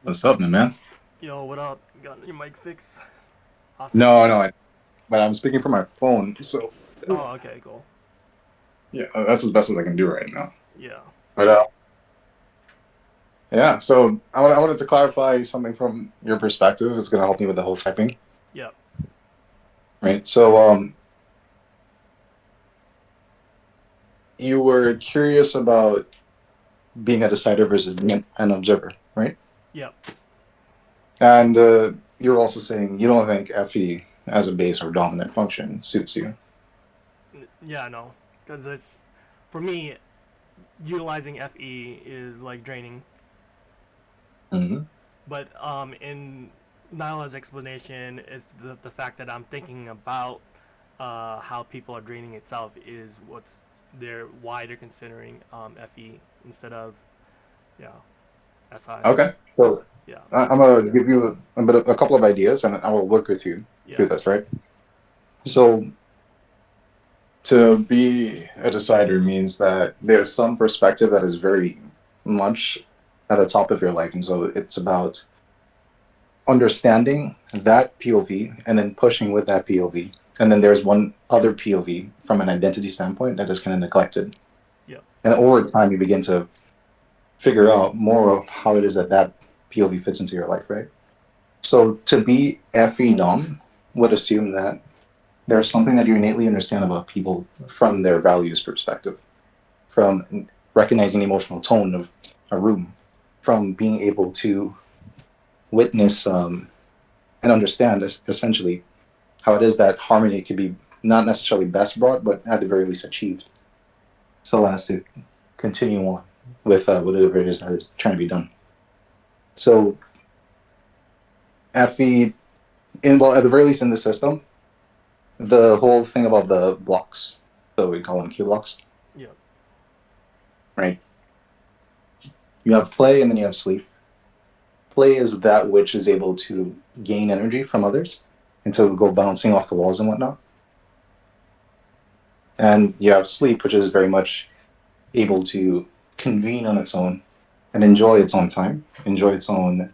What's up, man? Yo, what up? Got your mic fixed? Awesome. No, no, but I'm speaking from my phone, so Oh, okay, cool. yeah, that's as best as I can do right now. Yeah. But yeah, so I wanted to clarify something from your perspective. It's gonna help me with the whole typing, Yep. right? So you were curious about being a decider versus being an observer, right? Yep. And you're also saying you don't think FE as a base or dominant function suits you. Yeah, no. Because it's, for me, utilizing FE is like draining. Hmm. But in Nyla's explanation, is the fact that I'm thinking about how people are draining itself is why they're considering FE instead of, yeah, SI. Okay, so Yeah. I'm gonna give you a couple of ideas, and I will work with you Yeah. through this, right? So to be a decider means that there's some perspective that is very much at the top of your life. And so it's about understanding that POV and then pushing with that POV. And then there's one other POV from an identity standpoint that is kind of neglected. Yep. And over time, you begin to figure out more of how it is that that POV fits into your life, right? So to be FE Dom would assume that there's something that you innately understand about people from their values perspective, from recognizing the emotional tone of a room, from being able to witness and understand essentially how it is that harmony could be not necessarily best brought, but at the very least achieved, so as to continue on with whatever it is that is trying to be done. So FE, well, at the very least in the system, the whole thing about the blocks, so we call them Q blocks, Yep. right? You have play and then you have sleep. Play is that which is able to gain energy from others and to go bouncing off the walls and whatnot. And you have sleep, which is very much able to convene on its own and enjoy its own time, enjoy its own,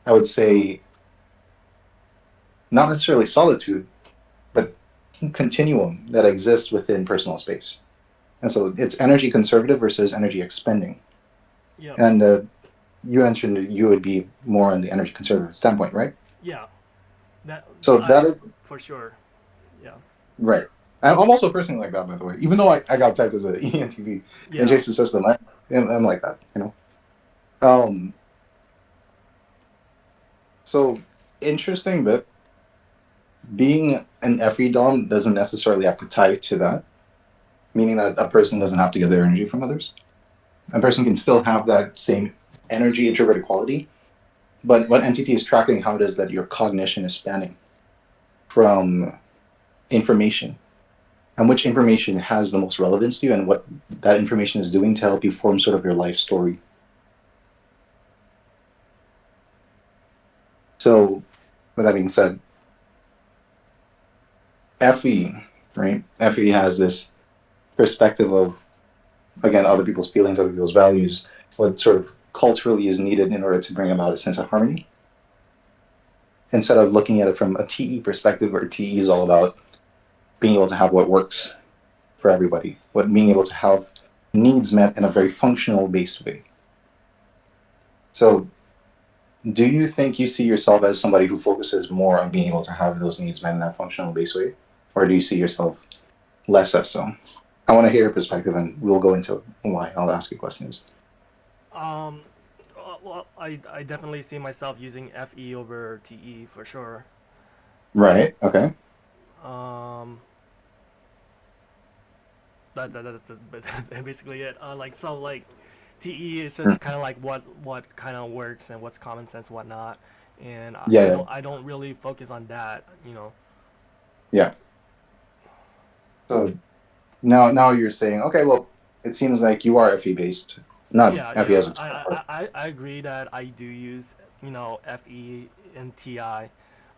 I would say, not necessarily solitude, but continuum that exists within personal space. And so it's energy conservative versus energy expending. Yep. And you mentioned you would be more on the energy conservative standpoint, right? Yeah. That So I that is for sure. Yeah. right. I'm also a person like that, by the way. Even though I got typed as an ENTV in Yeah. Jason's system, I'm like that, you know. Um, so interesting that being an FE Dom doesn't necessarily have to tie to that, meaning that a person doesn't have to get their energy from others. A person can still have that same energy introverted quality, but what entity is tracking how it is that your cognition is spanning from information and which information has the most relevance to you and what that information is doing to help you form sort of your life story. So, with that being said, FE, right? FE has this perspective of, again, other people's feelings, other people's values, what sort of culturally is needed in order to bring about a sense of harmony, instead of looking at it from a TE perspective where TE is all about being able to have what works for everybody, what being able to have needs met in a very functional based way. So, do you think you see yourself as somebody who focuses more on being able to have those needs met in that functional based way? Or do you see yourself less as so? I want to hear your perspective and we'll go into why. I'll ask you questions. Um. Well, I definitely see myself using FE over TE for sure. Right. Okay. Um. That's basically it. Like TE is Mm. just kind of like what kind of works and what's common sense, and whatnot. And Yeah. Yeah. I don't really focus on that. You know. Yeah. So now you're saying, okay, well, it seems like you are FE based, not Yeah, FE yeah. as a tool. I agree that I do use FE and TI,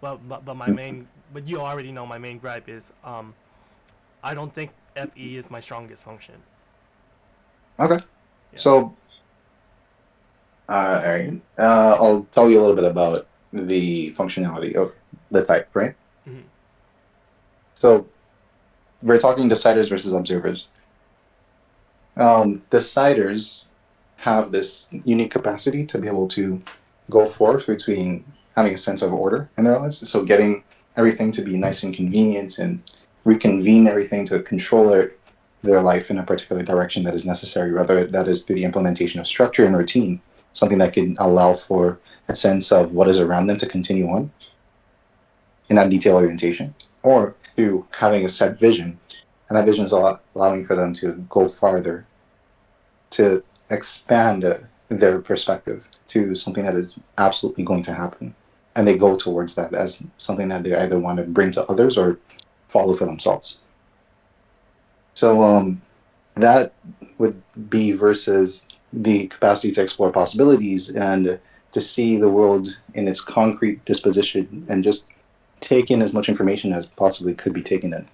but my Mm. main but you already know my main gripe is I don't think FE is my strongest function. Okay. Yeah. So All right. I'll tell you a little bit about the functionality of the type, right? Hmm. So we're talking deciders versus observers. Deciders have this unique capacity to be able to go forth between having a sense of order in their lives. So getting everything to be nice and convenient and reconvene everything to control their life in a particular direction that is necessary, whether that is through the implementation of structure and routine, something that can allow for a sense of what is around them to continue on in that detail orientation, or through having a set vision. And that vision is allowing for them to go farther, to expand their perspective to something that is absolutely going to happen. And they go towards that as something that they either want to bring to others or follow for themselves. So that would be versus the capacity to explore possibilities and to see the world in its concrete disposition and just take in as much information as possibly could be taken in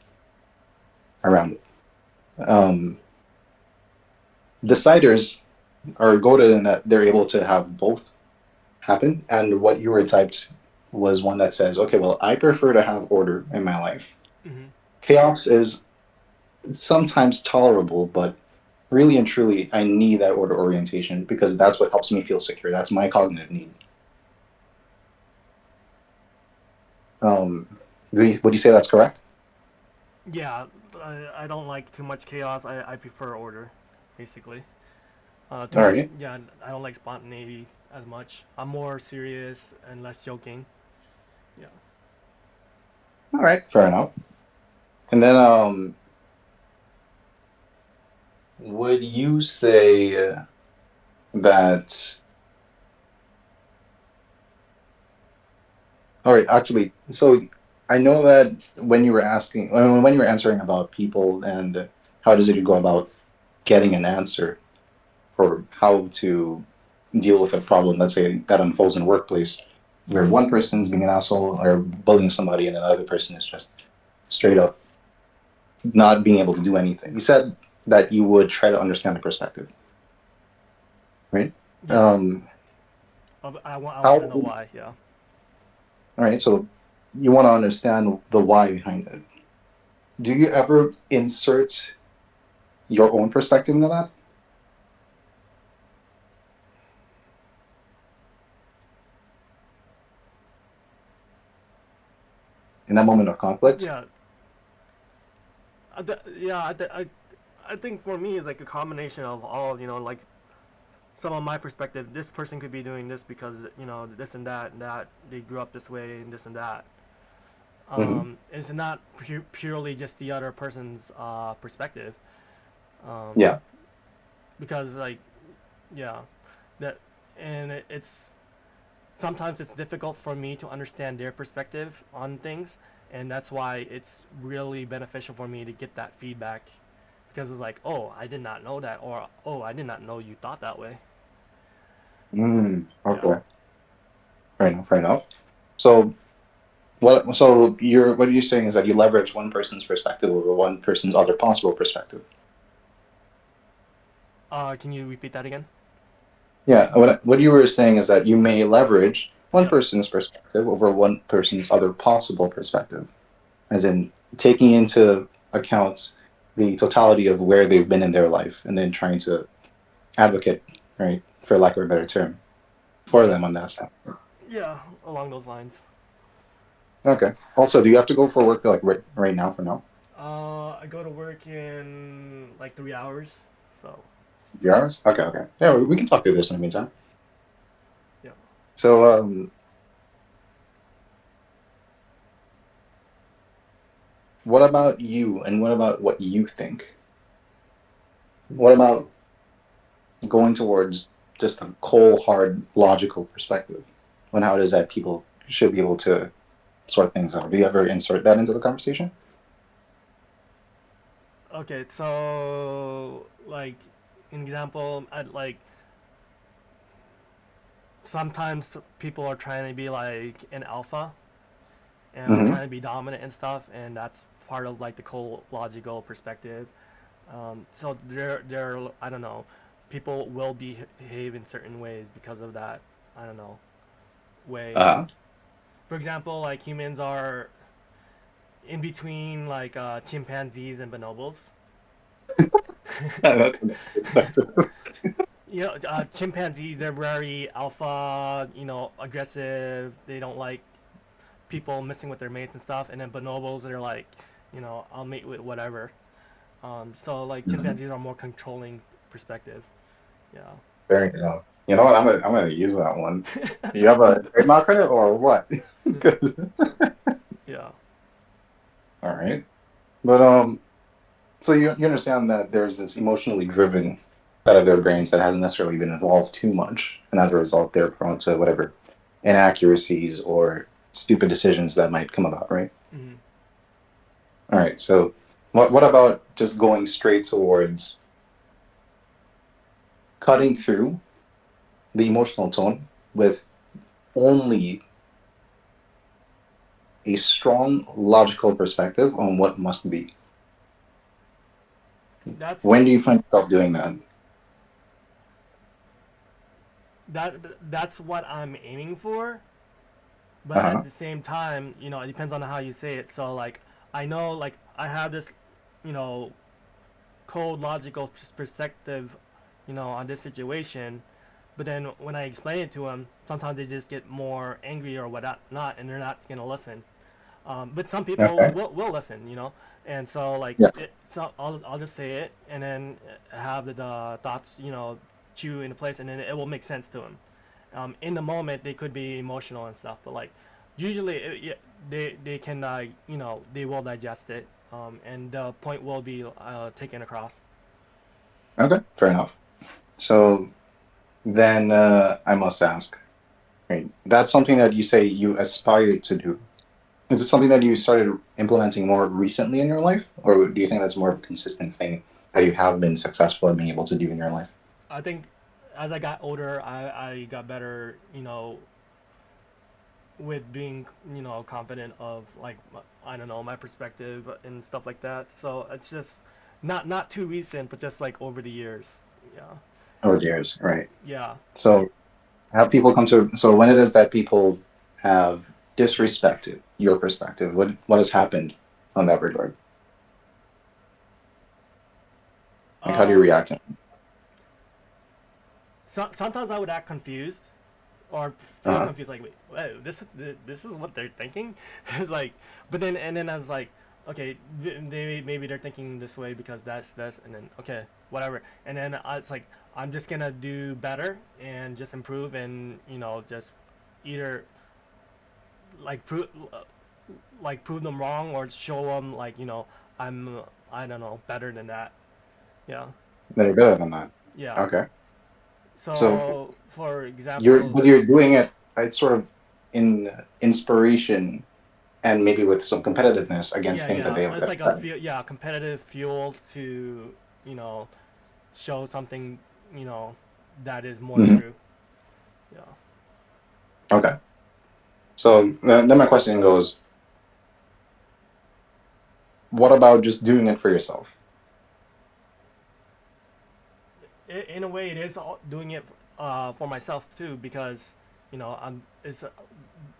around it. Deciders are goaded in that they're able to have both happen. And what you were typed was one that says, okay, well, I prefer to have order in my life. Hmm. Chaos is sometimes tolerable, but really and truly, I need that order orientation because that's what helps me feel secure. That's my cognitive need. Would you say that's correct? Yeah, I don't like too much chaos. I prefer order, basically. Too All much, right. yeah. I don't like spontaneity as much. I'm more serious and less joking. Yeah. All right. Fair enough. And then, would you say that? All right. Actually, so I know that when you were asking, when you were answering about people and how does it go about getting an answer for how to deal with a problem, let's say that unfolds in a workplace, where one person's being an asshole or bullying somebody, and another person is just straight up not being able to do anything. You said that you would try to understand the perspective, right? Yeah. Um, I how? want to know why. Yeah. All right, so you want to understand the why behind it. Do you ever insert your own perspective into that in that moment of conflict? Yeah. Yeah. I think for me it's like a combination of all. Like some of my perspective. This person could be doing this because this and that they grew up this way and this and that. Hmm. It's not purely just the other person's perspective. Um, Yeah. because like yeah, that and it's sometimes it's difficult for me to understand their perspective on things, and that's why it's really beneficial for me to get that feedback because it's like, oh, I did not know that, or oh, I did not know you thought that way. Yeah. Okay. Fair enough. Fair enough. So what? So what you're saying is that you leverage one person's perspective over one person's other possible perspective. Can you repeat that again? Yeah. What you were saying is that you may leverage one Yeah. person's perspective over one person's other possible perspective, as in taking into account the totality of where they've been in their life, and then trying to advocate, right, for lack of a better term, for Yeah. them on that side. Yeah. Along those lines. Okay. Also, do you have to go for work like right now for now? I go to work in like 3 hours, so 3 hours? Okay, okay. Yeah, we can talk through this in the meantime. yeah. So, what about you, and what about what you think? What about going towards just a cold, hard, logical perspective on how it is that people should be able to sort things out? Do you ever insert that into the conversation? Okay, so like an example, like sometimes people are trying to be like an alpha and are Mm-hmm. trying to be dominant and stuff, and that's part of like the cold logical perspective. So they're I don't know. people will behave in certain ways because of that. I don't know way. Uh, For example, like humans are in between like chimpanzees and bonobos. that's a nice perspective. You know, chimpanzees, they're very alpha, you know, aggressive. They don't like people messing with their mates and stuff. And then bonobos, they're like, you know, I'll mate with whatever. So like Mhm. chimpanzees are more controlling perspective. Yeah. Very, you know what? I'm gonna use that one. You have a trademark credit or what? 'Cause- Yeah. all right, but so you understand that there's this emotionally driven side of their brains that hasn't necessarily been involved too much, and as a result, they're prone to whatever inaccuracies or stupid decisions that might come about, right? Hmm. All right, so what about just going straight towards cutting through the emotional tone with only a strong logical perspective on what must be? That's When do you find yourself doing that? that. That's what I'm aiming for. But at Uh-huh. the same time, you know, it depends on how you say it. So like, I know like I have this, you know, cold logical perspective, you know, on this situation. But then when I explain it to them, sometimes they just get more angry or whatnot, and they're not gonna listen. But some people Okay. will listen, you know. And so like, Yes. so I'll just say it, and then have the thoughts, you know, chew into place, and then it will make sense to them. In the moment, they could be emotional and stuff, but like, usually yeah, they can you know, they will digest it, and the point will be taken across. Okay. Fair enough. So then I must ask, right? That's something that you say you aspire to do. Is it something that you started implementing more recently in your life, or do you think that's more of a consistent thing that you have been successful at being able to do in your life? I think as I got older, I got better, you know, with being, you know, confident of like I don't know, my perspective and stuff like that. So it's just not too recent, but just like over the years. Yeah, Over the years, right? yeah. So have people come to so when it is that people have disrespected your perspective, what has happened on that regard? Like how do you Um, react? sometimes I would act confused or feel Uh-huh. confused, like wait, whoa, this is what they're thinking. It's like, but then and then I was like, okay, maybe they're thinking this way because that's, and then okay, whatever. And then it's like I'm just gonna do better and just improve, and you know, just either like prove them wrong or show them like, you know, I'm I don't know, better than that. Yeah, They're better than that. yeah. Okay. So So for you're example, but you're doing it it's sort of in inspiration and maybe with some competitiveness against yeah, things that yeah, they have it's like a said. yeah, competitive fuel to, you know, show something, you know, that is more Hmm. true. Yeah. Okay. So then my question goes, what about just doing it for yourself? In a way, it is doing it for myself too, because you know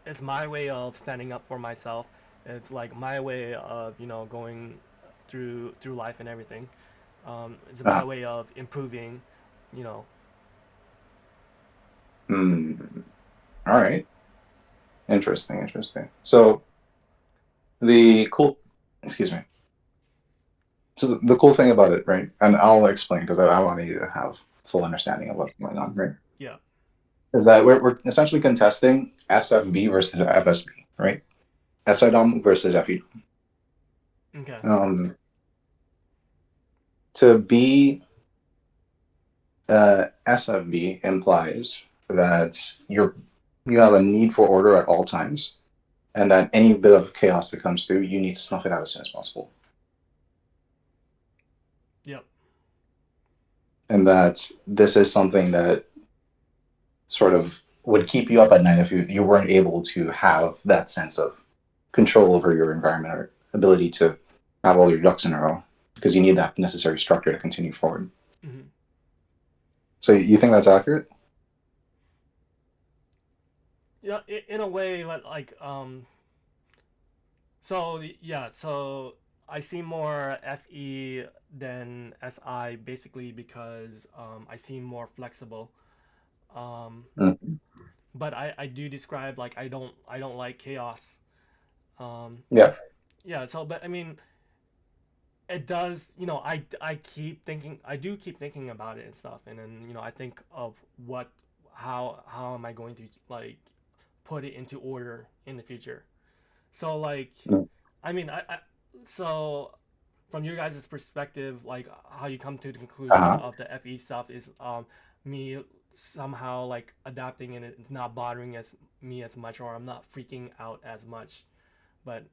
it's my way of standing up for myself. It's like my way of, you know, going through life and everything. It's my Uh, way of improving, you know. hmm. All right. Interesting, interesting. So the cool, excuse me. So the cool thing about it, right? And I'll explain because I want you to have full understanding of what's going on, right? Yeah. Is that we're essentially contesting SFB versus FSB, right? SIDOM versus FEDOM. Okay. To be SFB implies that you have a need for order at all times, and that any bit of chaos that comes through, you need to snuff it out as soon as possible. Yep. And that this is something that sort of would keep you up at night if you weren't able to have that sense of control over your environment or ability to have all your ducks in a row because you need that necessary structure to continue forward. Hmm. So you think that's accurate? Yeah, in a way, but like so yeah, so I see more FE than SI basically because I seem more flexible. Um, Mm. but I do describe like I don't like chaos. Um, Yeah. yeah, so but I mean it does, I keep thinking, I do keep thinking about it and stuff, and then I think of what how am I going to like put it into order in the future. So like, Mm. I mean, so from your guys' perspective, like how you come to the conclusion Uh-huh. of the FE stuff is me somehow like adapting and it's not bothering me as much, or I'm not freaking out as much. But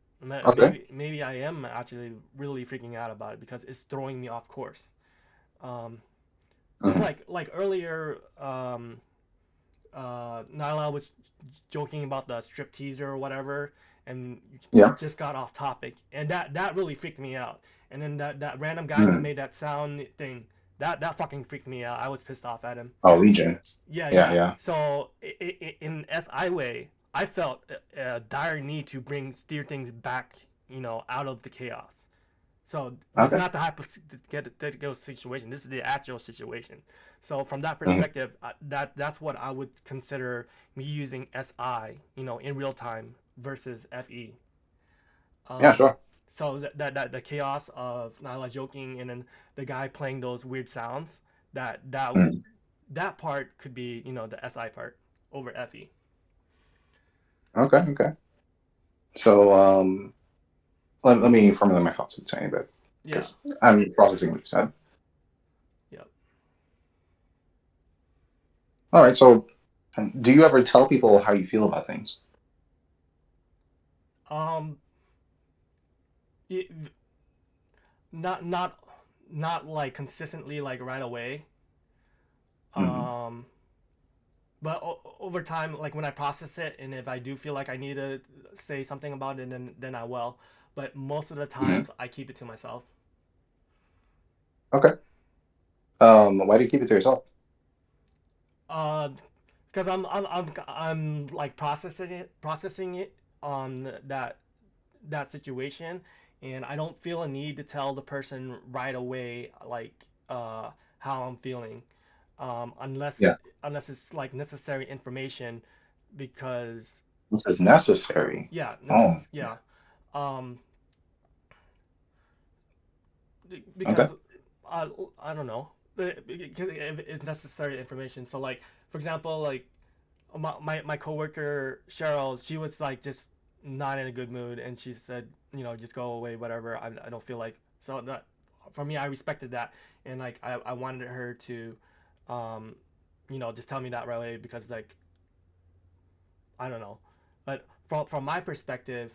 Okay. maybe I am actually really freaking out about it because it's throwing me off course. Um, just Hmm. like earlier, Nyla was joking about the strip teaser or whatever, and Yeah. just got off topic, and that really freaked me out. And then that random guy who Mm. made that sound thing, that fucking freaked me out. I was pissed off at him. Oh, Legion. Yeah, Yeah, yeah. yeah. So in SI way, I felt a dire need to steer things back, out of the chaos. So this is Okay. not the hypothetical situation. This is the actual situation. So from that Hmm. perspective, that's what I would consider me using SI, in real time versus FE. Yeah, Um, sure. so that the chaos of Nyla joking and then the guy playing those weird sounds, that that Mm. that part could be the SI part over FE. Okay, okay. So let me formulate my thoughts a tiny bit Yeah. because I'm processing what you said. Yep. All right. So, do you ever tell people how you feel about things? Um. y- Not like consistently like right away. Hmm. Um. But over time, like when I process it, and if I do feel like I need to say something about it, then I will. But most of the Hmm. times, I keep it to myself. Okay. Why do you keep it to yourself? Uh, because I'm like processing it on that situation, and I don't feel a need to tell the person right away like how I'm feeling, unless Yeah. it's like necessary information, because This is necessary. Oh, yeah, um, okay. because I I don't know, it's necessary information. So like for example, like my coworker Cheryl, she was like just not in a good mood, and she said, just go away, whatever. I don't feel like, so that for me, I respected that, and like I wanted her to, um, just tell me that right away because like I don't know, but from my perspective,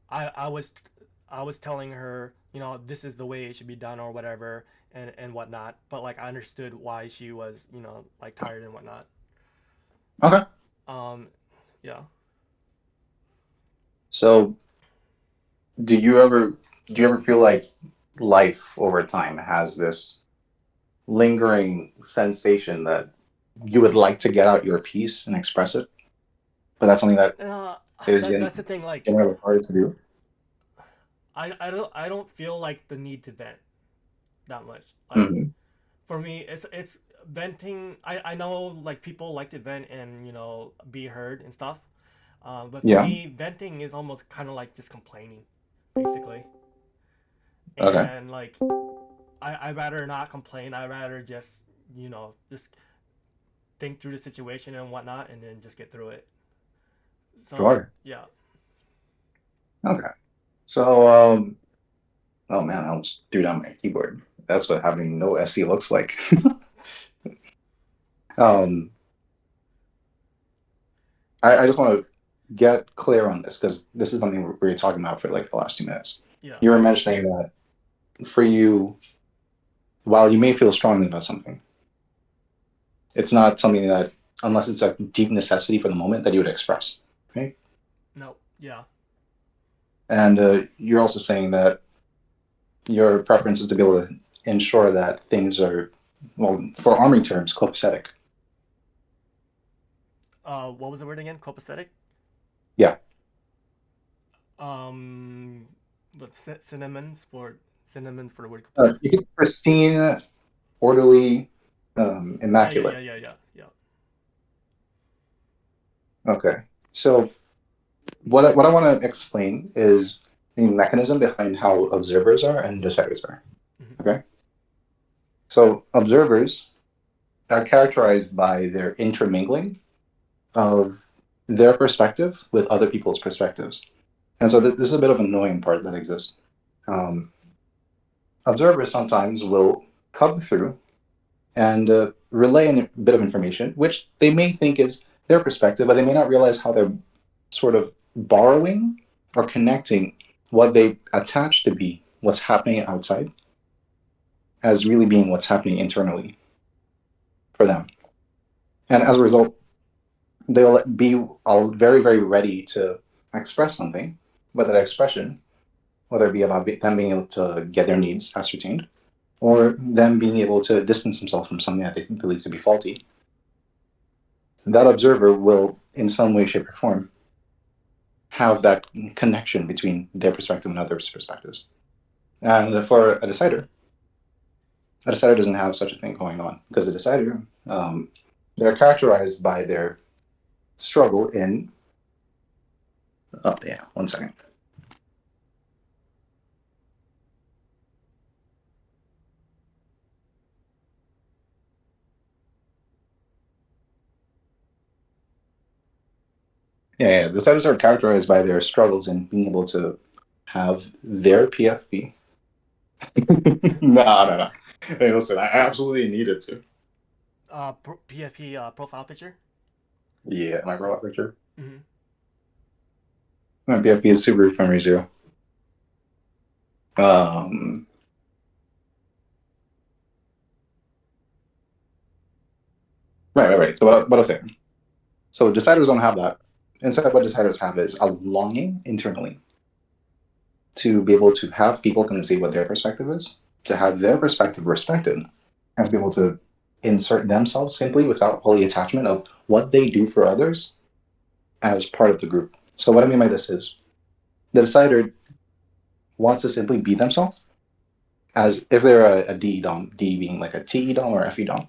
I was I was telling her, this is the way it should be done or whatever, and whatnot. But like I understood why she was, like tired and whatnot. Okay. Um, yeah. So, do you ever feel like life over time has this lingering sensation that you would like to get out your piece and express it, but that's something that Uh, is getting that's the thing. Like, generally harder to do? I don't feel like the need to vent that much. Like Hmm. for me, it's venting. I know like people like to vent and be heard and stuff. But for Yeah. me, venting is almost kind of like just complaining, basically. Okay. And like I rather not complain. I rather just think through the situation and whatnot, and then just get through it. So Sure. yeah, Okay. So, oh man, I almost threw down my keyboard. That's what having no SE looks like. um, I just want to get clear on this because this is something we were talking about for like the last 2 minutes. yeah, You were mentioning that for you, while you may feel strongly about something, it's not something that, unless it's a deep necessity for the moment, that you would express. Right? no, yeah, And you're also saying that your preference is to be able to ensure that things are well, for armory terms, copacetic. What was the word again? Copacetic. Yeah. Um, what synonyms for the word You copacetic? get pristine, orderly, Yeah, immaculate. yeah, yeah, yeah. Okay. So what I want to explain is the mechanism behind how observers are and deciders are. Mm-hmm. Okay. So observers are characterized by their intermingling of their perspective with other people's perspectives. And so this is a bit of an annoying part that exists. Um, Observers sometimes will come through and relay a bit of information, which they may think is their perspective, but they may not realize how they're sort of borrowing or connecting what they attach to be what's happening outside as really being what's happening internally for them. And as a result, they'll be all very, very ready to express something, but that expression, whether it be about them being able to get their needs ascertained or them being able to distance themselves from something that they believe to be faulty, that observer will, in some way, shape, or form, have that connection between their perspective and others' perspectives. And for a decider doesn't have such a thing going on because a decider, they're characterized by their struggle in. Oh, yeah, one second. Yeah, deciders are characterized by their struggles in being able to have their PFP. No. Hey, listen, I absolutely needed to. PFP profile picture. Yeah, my robot picture. Mm-hmm. My PFP is Subaru Fenrir Zero. Um, right. So what I'm saying. So deciders don't have that. Instead, what deciders have is a longing internally to be able to have people come and see what their perspective is, to have their perspective respected, and to be able to insert themselves simply without fully attachment of what they do for others as part of the group. So what I mean by this is the decider wants to simply be themselves as if they're a D DOM, D being like a TE DOM or FE DOM.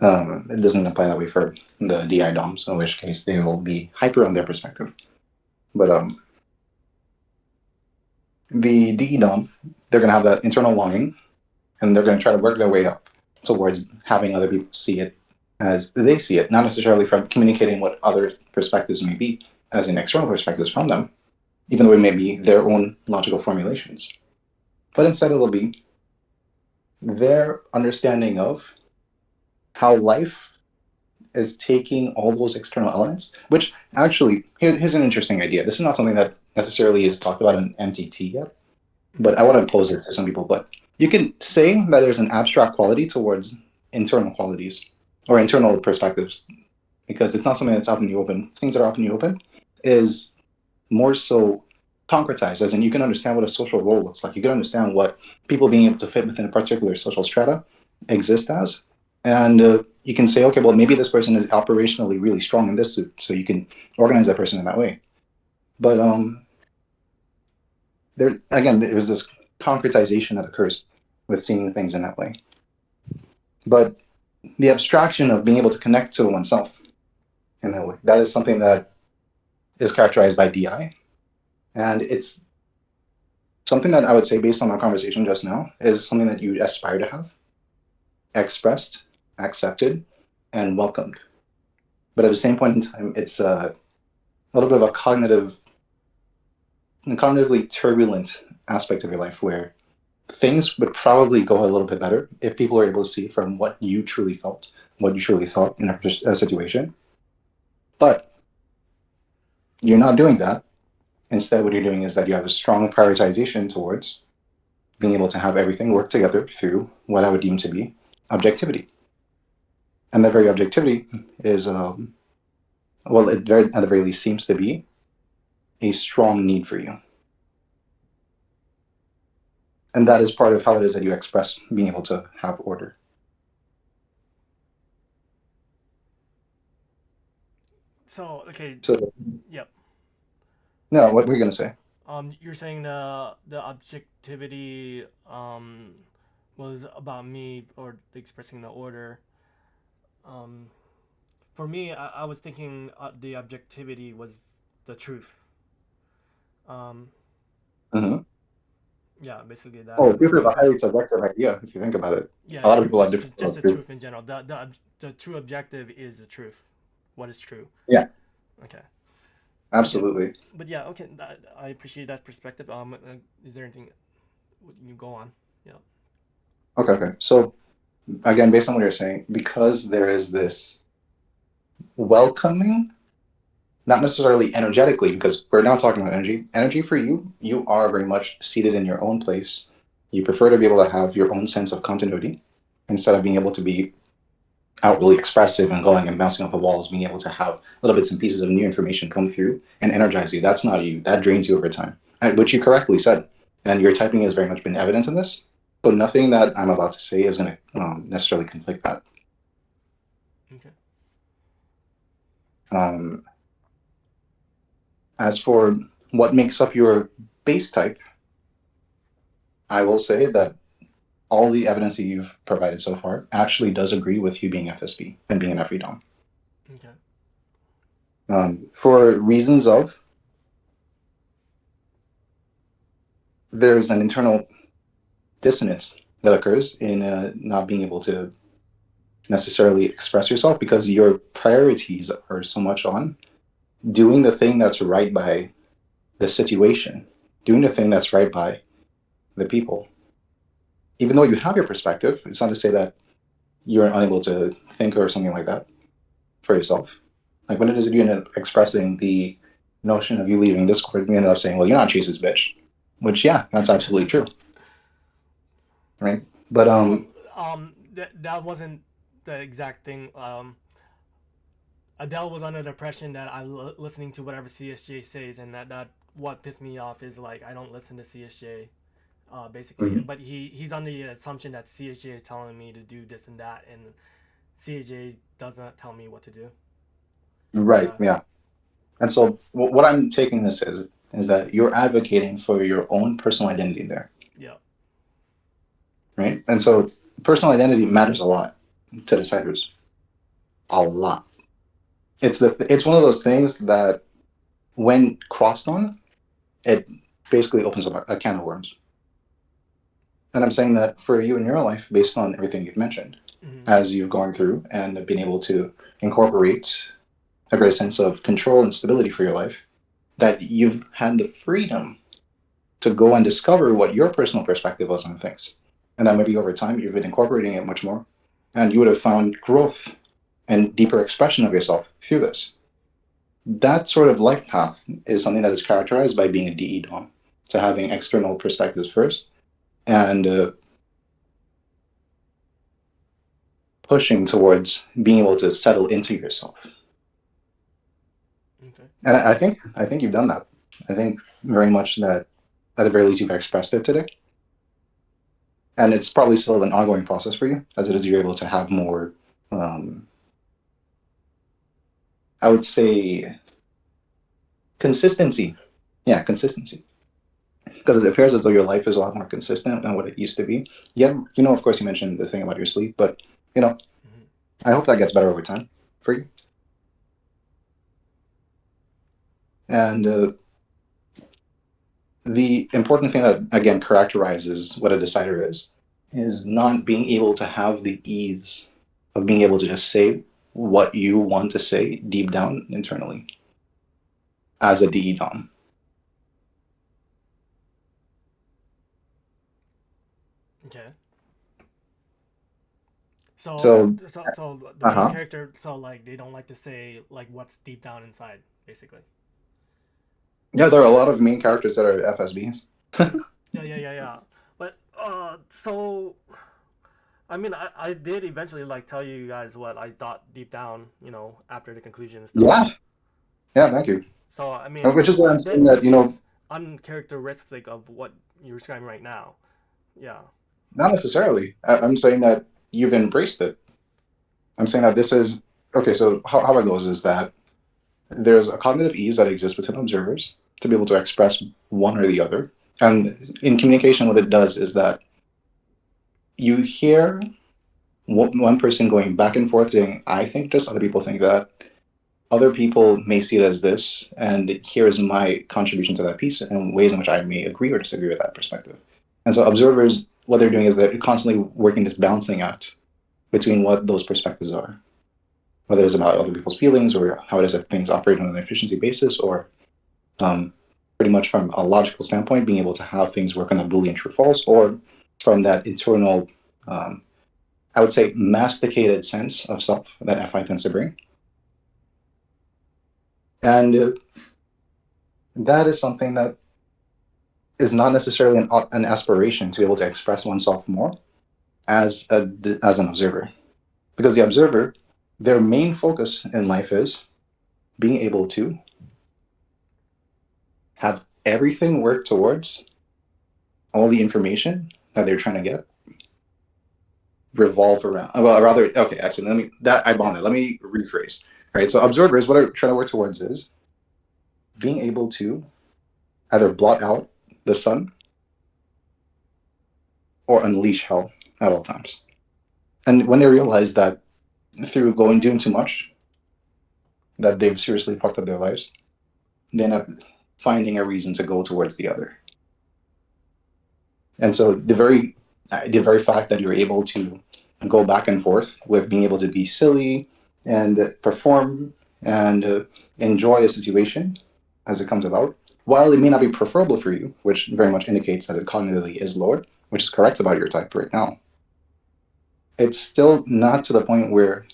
Mm-hmm. It doesn't apply that way for the DI DOMs, in which case they will be hyper on their perspective. But the DE DOM, they're going to have that internal longing and they're going to try to work their way up towards having other people see it as they see it, not necessarily from communicating what other perspectives may be as in external perspectives from them, even though it may be their own logical formulations. But instead, it'll be their understanding of how life is taking all those external elements, which actually, here's an interesting idea. This is not something that necessarily is talked about in MTT yet, Mm-hmm. but I want to pose it to some people. But you can say that there's an abstract quality towards internal qualities or internal perspectives because it's not something that's out in the open. Things that are out in the open is more so concretized, as in you can understand what a social role looks like. You can understand what people being able to fit within a particular social strata exist as. And you can say, okay, well, maybe this person is operationally really strong in this suit, so you can organize that person in that way. But there again, there's this concretization that occurs with seeing things in that way. But the abstraction of being able to connect to oneself in that way, that is something that is characterized by DI. And it's something that I would say, based on our conversation just now, is something that you aspire to have, expressed, accepted, and welcomed. But at the same point in time, it's a little bit of a cognitively turbulent aspect of your life where things would probably go a little bit better if people are able to see from what you truly felt, what you truly thought in a situation. But you're not doing that. Instead, what you're doing is that you have a strong prioritization towards being able to have everything work together through what I would deem to be objectivity. And that very objectivity is, well, it very, at the very least seems to be a strong need for you. And that is part of how it is that you express being able to have order. So okay, So, yep. no, what were you going to say? You're saying the objectivity was about me or expressing the order. Um, for me, I was thinking the objectivity was the truth. Um, Hmm. yeah, basically Oh, that. truth is a Because highly subjective idea, if you think about it. yeah, A lot yeah, of people have different just views the of truth. truth in general. The true objective is the truth. What is true? Yeah, Okay. Okay. absolutely. But yeah, okay. I appreciate that perspective. Is there anything you go on? Yeah. Okay, okay. So, again, based on what you're saying, because there is this welcoming, not necessarily energetically, because we're now talking about energy. Energy for you, you are very much seated in your own place. You prefer to be able to have your own sense of continuity instead of being able to be outwardly expressive and going and bouncing off the walls, being able to have little bits and pieces of new information come through and energize you. That's not you. That drains you over time, which you correctly said. And your typing has very much been evident in this. So nothing that I'm about to say is going to necessarily conflict that. Okay. Um, as for what makes up your base type, I will say that all the evidence that you've provided so far actually does agree with you being FSB and being an FE Dom. Okay. For reasons of, there's an internal dissonance that occurs in not being able to necessarily express yourself because your priorities are so much on doing the thing that's right by the situation, doing the thing that's right by the people. Even though you have your perspective, it's not to say that you're unable to think or something like that for yourself. Like when it is that you end up expressing the notion of you leaving Discord, you end up saying, well, you're not Chase's bitch. Which, yeah, that's absolutely true, right? But Well, that wasn't the exact thing. Adele was under the impression that I'm listening to whatever CSJ says, and that what pissed me off is like I don't listen to CSJ, basically. Mhm. But he's under the assumption that CSJ is telling me to do this and that, and CSJ doesn't tell me what to do. Right, Yeah, yeah. And so what I'm taking this is that you're advocating for your own personal identity there, yeah, right? And so personal identity matters a lot to deciders, a lot. It's one of those things that when crossed on, it basically opens up a can of worms. And I'm saying that for you in your life, based on everything you've mentioned, mm-hmm. as you've gone through and been able to incorporate a great sense of control and stability for your life, that you've had the freedom to go and discover what your personal perspective was on things. And that maybe over time you've been incorporating it much more. And you would have found growth and deeper expression of yourself through this. That sort of life path is something that is characterized by being a DE Dom, to having external perspectives first and pushing towards being able to settle into yourself. Okay, And I think you've done that. I think very much that at the very least you've expressed it today. And it's probably still an ongoing process for you, as it is you're able to have more, um, I would say, consistency. Yeah, consistency. Because it appears as though your life is a lot more consistent than what it used to be. Yeah, of course, you mentioned the thing about your sleep, but you know, mm-hmm. I hope that gets better over time for you. And the important thing that again characterizes what a decider is not being able to have the ease of being able to just say what you want to say deep down internally as a DE Dom. Okay. So, So, so the main uh-huh. character, so like they don't like to say like what's deep down inside, basically. Yeah, there are a lot of main characters that are FSBs. Yeah, yeah, yeah, yeah. But so I mean, I did eventually like tell you guys what I thought deep down, after the conclusion and stuff. Yeah, yeah, thank you. So I mean, Which is why I'm saying that, which is uncharacteristic of what you're describing right now. Yeah. Not necessarily. I'm saying that you've embraced it. I'm saying that this is okay. So how it goes is that there's a cognitive ease that exists within observers to be able to express one or the other. And in communication, what it does is that you hear one person going back and forth saying, I think this, other people think that. Other people may see it as this, and here is my contribution to that piece and ways in which I may agree or disagree with that perspective. And so observers, what they're doing is they're constantly working this balancing act between what those perspectives are, whether it's about other people's feelings or how it is that things operate on an efficiency basis, or um, pretty much from a logical standpoint, being able to have things work on a Boolean true false, or from that internal, um, I would say, masticated sense of self that FI tends to bring. And that is something that is not necessarily an aspiration to be able to express oneself more as an observer, because the observer, their main focus in life is being able to have everything work towards all the information that they're trying to get revolve around. Well, rather, okay, actually, let me that I bombed it. Let me rephrase. All right, so observers, what they're trying to work towards is being able to either blot out the sun or unleash hell at all times. And when they realize that through going doing too much, that they've seriously fucked up their lives, they end up finding a reason to go towards the other. And so the very fact that you're able to go back and forth with being able to be silly and perform and enjoy a situation as it comes about, while it may not be preferable for you, which very much indicates that it cognitively is lower, which is correct about your type right now, it's still not to the point where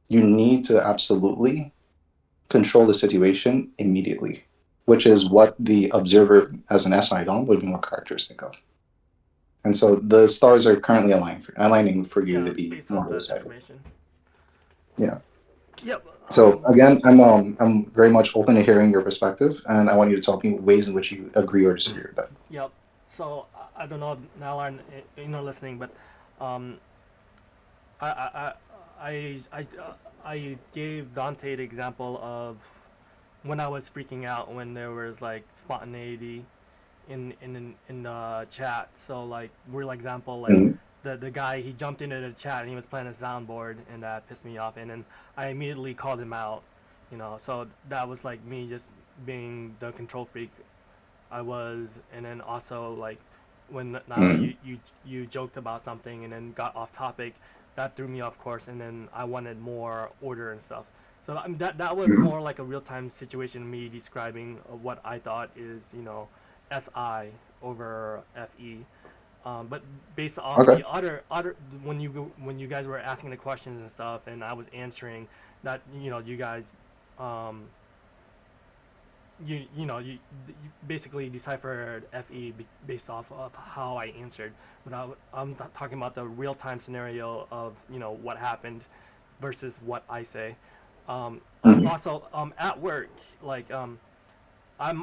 you need to absolutely control the situation immediately, which is what the observer as an SI Dom would be more characteristic of. And so the stars are currently aligning for you Yeah, to be based more off of this that type. information. Yeah. Yep. So again, I'm very much open to hearing your perspective, and I want you to tell me ways in which you agree or disagree with that. Yep. So I don't know if now I'm listening, but um, I I I I, I gave Dante the example of when I was freaking out when there was like spontaneity in the chat. So like real example, like Mhm. the guy, he jumped into the chat and he was playing a soundboard, and that pissed me off, and then I immediately called him out. So that was like me just being the control freak I was. And then also like when Nala, Mhm. you joked about something and then got off topic, that threw me off course, and then I wanted more order and stuff. So I mean, that was Mhm. more like a real time situation, me describing what I thought is SI over FE. But based off Okay. the other when you guys were asking the questions and stuff, and I was answering that, you guys um, you basically deciphered FE based off of how I answered. But I'm talking about the real time scenario of what happened versus what I say. Mhm. Also, at work, like I'm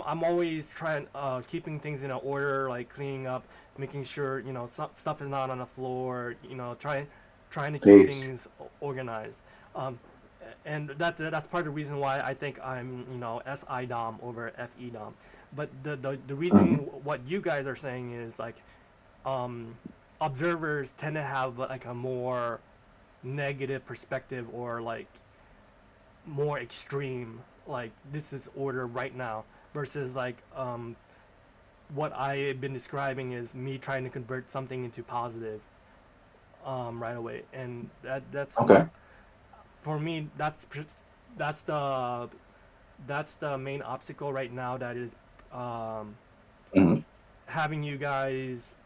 always trying keeping things in order, like cleaning up, making sure stuff is not on the floor. Trying to keep Peace. things organized. Um, and that's part of the reason why I think I'm SI Dom over FE Dom. But the reason Mhm. what you guys are saying is like um, observers tend to have like a more negative perspective, or like more extreme, like this is order right now, versus like what I have been describing is me trying to convert something into positive right away. And that's Okay. what, for me, that's the that's the main obstacle right now, that is um, Mhm. having you guys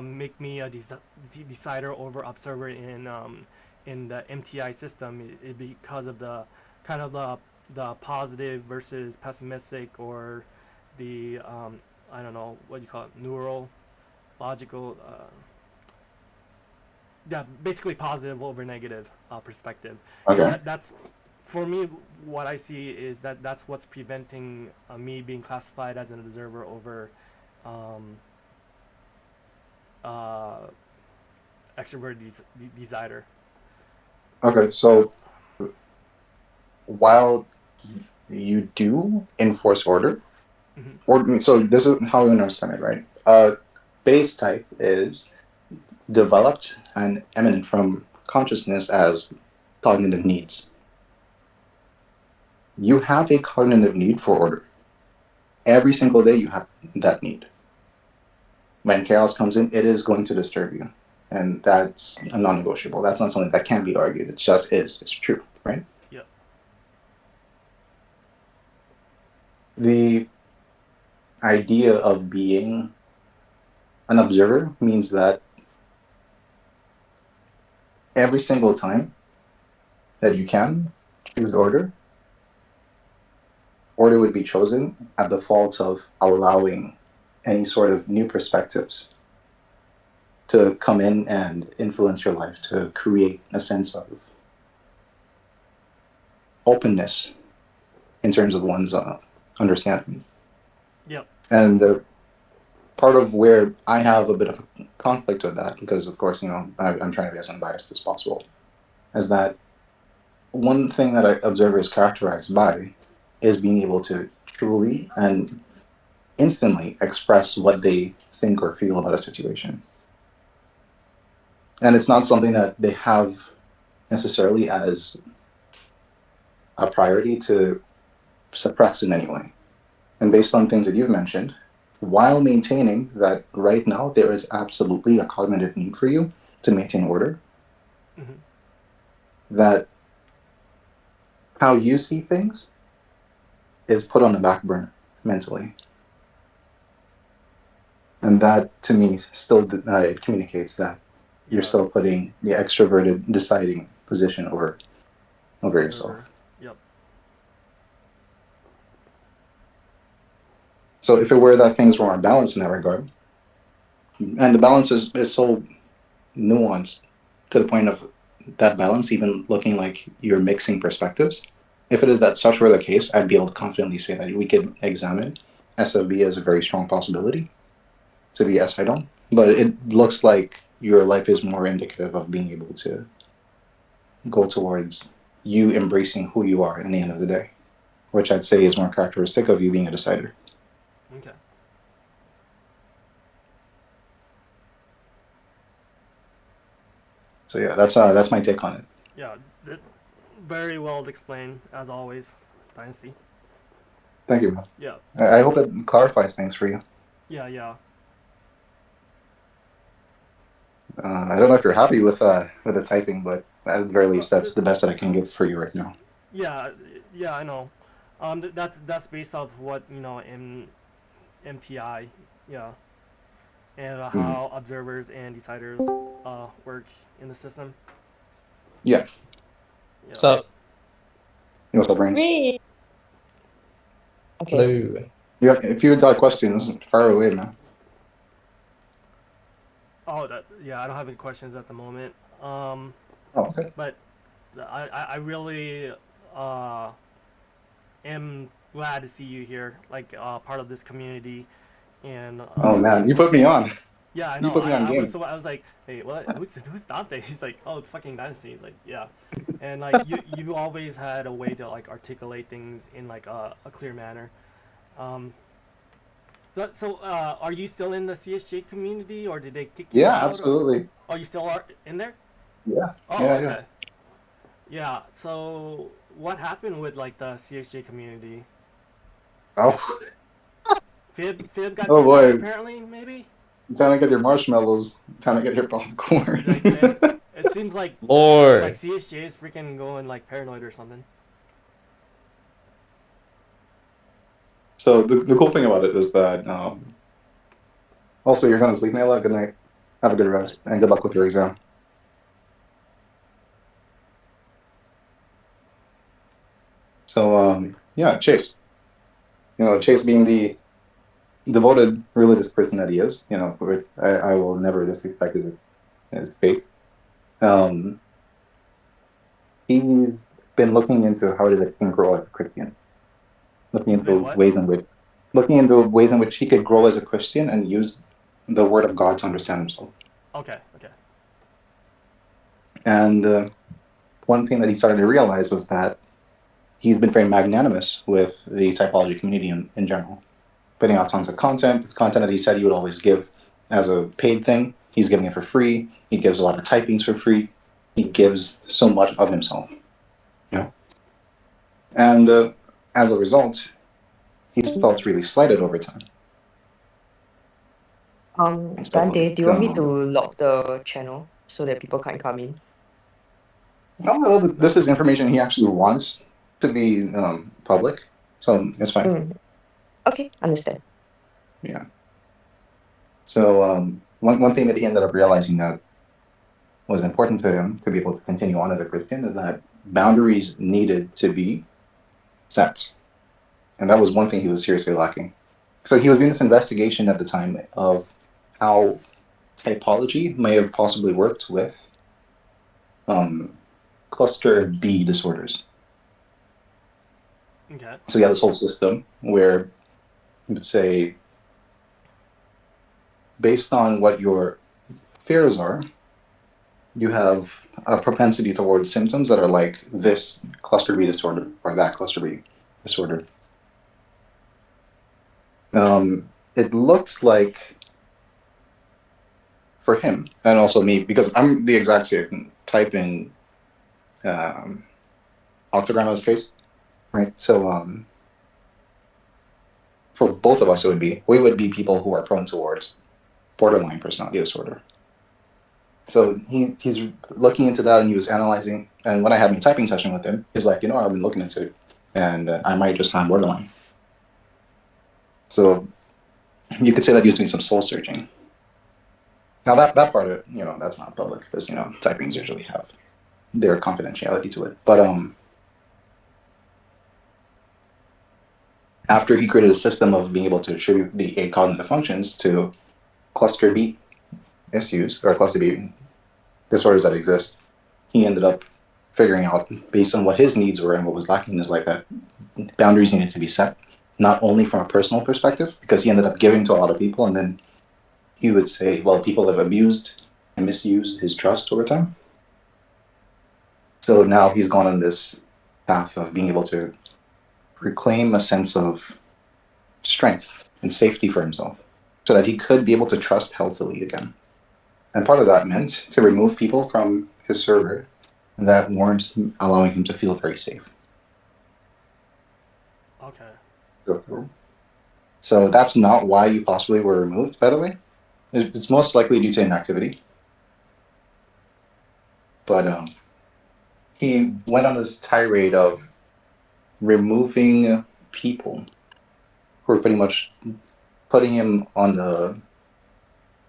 make me a decider over observer in the MTI system, because of the kind of the positive versus pessimistic, or the I don't know what you call it, neural logical, yeah, basically positive over negative perspective. And Okay. that's for me, what I see is that's what's preventing me being classified as an observer over um, extroverted decider. Okay, so while you do enforce order, Hmm. or so this is how we understand it, right? Base type is developed and eminent from consciousness as cognitive needs. You have a cognitive need for order. Every single day you have that need. When chaos comes in, it is going to disturb you. And that's a non-negotiable. That's not something that can be argued. It just is. It's true, right? Yep. The idea of being an observer means that every single time that you can choose order, order would be chosen at the fault of allowing any sort of new perspectives to come in and influence your life, to create a sense of openness in terms of one's understanding. Yep. And the part of where I have a bit of a conflict with that, because of course, I'm trying to be as unbiased as possible, is that one thing that I observe is characterized by is being able to truly and instantly express what they think or feel about a situation. And it's not something that they have necessarily as a priority to suppress in any way. And based on things that you've mentioned, while maintaining that right now there is absolutely a cognitive need for you to maintain order, Hmm. that how you see things is put on the back burner mentally. And that to me still it communicates that you're Yeah. still putting the extroverted deciding position over Observer. yourself. Yep. So if it were that things were unbalanced in that regard, and the balance is so nuanced to the point of that balance even looking like you're mixing perspectives. If it is that such were the case, I'd be able to confidently say that we could examine SFB as a very strong possibility to be SIDOM. But it looks like your life is more indicative of being able to go towards you embracing who you are in the end of the day, which I'd say is more characteristic of you being a decider. Okay. So yeah, that's my take on it. Yeah. Very well explained as always, Dynasty. Thank you, man. Yeah. I hope it clarifies things for you. Yeah. Yeah. I don't know if you're happy with the typing, but at the very Uh, least, that's the best that I can give for you right now. yeah. Yeah. I know. That's based off what in MTI. Yeah. And Mm. how observers and deciders work in the system. Yeah. Yeah. So, You what's up, Rain? Great. Okay. hello. Yeah. If you got questions, fire away, man. Oh, yeah. I don't have any questions at the moment. Oh, okay. But I really uh, am glad to see you here, like part of this community, and Oh man, you put me on. yeah, I You know. put me on I was game. so I was like, hey, what? Who's Dante? He's like, oh, fucking Dynasty. He's like, yeah, and like you always had a way to like articulate things in like a clear manner. Um, are you still in the CSJ community, or did they kick you Yeah, out? Or, absolutely. oh, you still are in there? Yeah. Oh, Yeah, yeah. okay. Yeah. So what happened with like the CSJ community? Oh, Fib got oh kicked out boy. apparently, maybe. Time to get your marshmallows. Time to get your popcorn. Like, and it seems like Lord. CSJ is freaking going like paranoid or something. So the cool thing about it is that also you're going to sleep, Nayla. Good night. Have a good rest and good luck with your exam. So yeah, Chase. Chase being the devoted religious person that he is, which I will never disrespect his faith. Um, he's been looking into how did a king grow as a Christian, looking He's been into what? ways in which he could grow as a Christian and use the word of God to understand himself. Okay. Okay. And one thing that he started to realize was that he's been very magnanimous with the typology community in general, putting out tons of content. The content that he said he would always give as a paid thing, he's giving it for free. He gives a lot of typings for free. He gives so much of himself, you know. And as a result, he's felt really slighted over time. It's felt Dante, do you want me to like, lock the channel so that people can't come in? oh, well, this is information he actually wants to be public, so it's fine. Mm. Okay, understand. Yeah. So one thing that he ended up realizing that was important to him to be able to continue on as a Christian is that boundaries needed to be set, and that was one thing he was seriously lacking. So he was doing this investigation at the time of how typology may have possibly worked with cluster B disorders. Okay. So you have this whole system where you would say, based on what your fears are, you have a propensity towards symptoms that are like this cluster B disorder or that cluster B disorder. It looks like for him, and also me, because I'm the exact same type in octogram as Trace, right? So for both of us, we would be people who are prone towards borderline personality disorder. So he's looking into that, and he was analyzing. And when I had my typing session with him, he's like, I've been looking into it, and I might just find borderline. So you could say that he was doing some soul searching. Now that part of it, that's not public because typings usually have their confidentiality to it. But after he created a system of being able to attribute the 8 cognitive functions to cluster B issues or cluster B disorders that exist, he ended up figuring out, based on what his needs were and what was lacking in his life, that boundaries needed to be set, not only from a personal perspective, because he ended up giving to a lot of people, and then he would say, well, people have abused and misused his trust over time. So now he's gone on this path of being able to reclaim a sense of strength and safety for himself so that he could be able to trust healthily again. And part of that meant to remove people from his server that weren't allowing him to feel very safe. Okay. So that's not why you possibly were removed, by the way. It's most likely due to inactivity. But he went on this tirade of removing people who were pretty much putting him on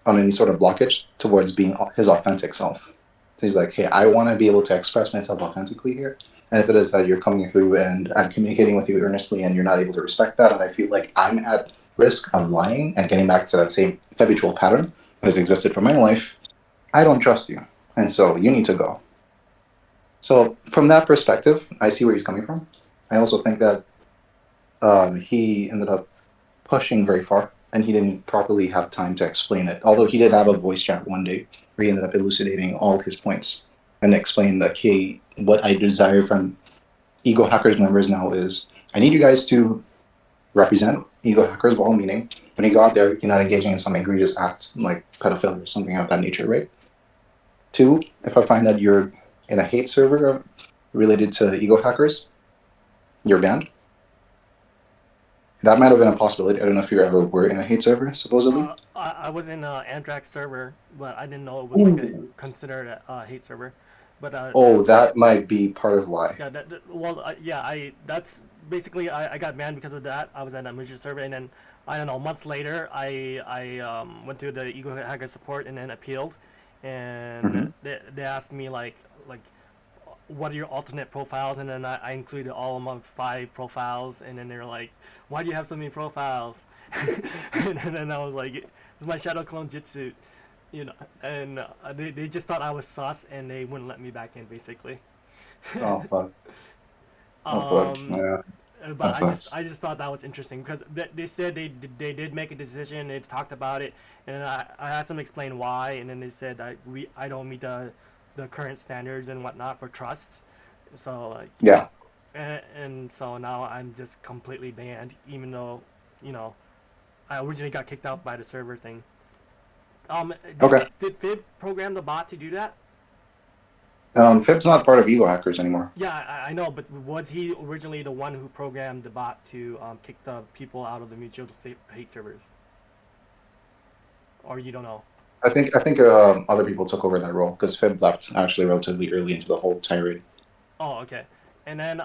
any sort of blockage towards being his authentic self. So he's like, hey, I want to be able to express myself authentically here. And if it is that you're coming through and I'm communicating with you earnestly and you're not able to respect that, and I feel like I'm at risk of lying and getting back to that same habitual pattern that has existed for my life, I don't trust you. And so you need to go. So from that perspective, I see where he's coming from. I also think that he ended up pushing very far, and he didn't properly have time to explain it. Although he did have a voice chat one day where he ended up elucidating all his points and explained that, hey, what I desire from Ego Hackers members now is I need you guys to represent Ego Hackers, well meaning when you go out there, you're not engaging in some egregious act like pedophilia or something of that nature, right? 2, if I find that you're in a hate server related to Ego Hackers, you're banned. That might have been a possibility. I don't know if you ever were in a hate server, supposedly. I was in Anthrax server, but I didn't know it was like considered a hate server. But That might be part of why. yeah, that's basically I got banned because of that. I was in a mission server, and then I don't know, months later, I went through the Ego Hacker support and then appealed, and they asked me like what are your alternate profiles, and then I included all among 5 profiles, and then they were like, why do you have so many profiles? And then I was like, it's my shadow clone Jitsu, and they just thought I was sus, and they wouldn't let me back in basically. Oh fuck. Oh fuck. um Yeah. But That's us. I just thought that was interesting because they said they did make a decision. They talked about it, and I asked them to explain why, and then they said that I don't meet the current standards and whatnot for trust. So like, Yeah. and so now I'm just completely banned, even though, you know, I originally got kicked out by the server thing. Okay. Did Fib program the bot to do that? Fib's not part of Ego Hackers anymore. Yeah, I know, but was he originally the one who programmed the bot to kick the people out of the mutual hate servers? Or you don't know? I think other people took over that role because Fib left actually relatively early into the whole tirade. Oh, okay. And then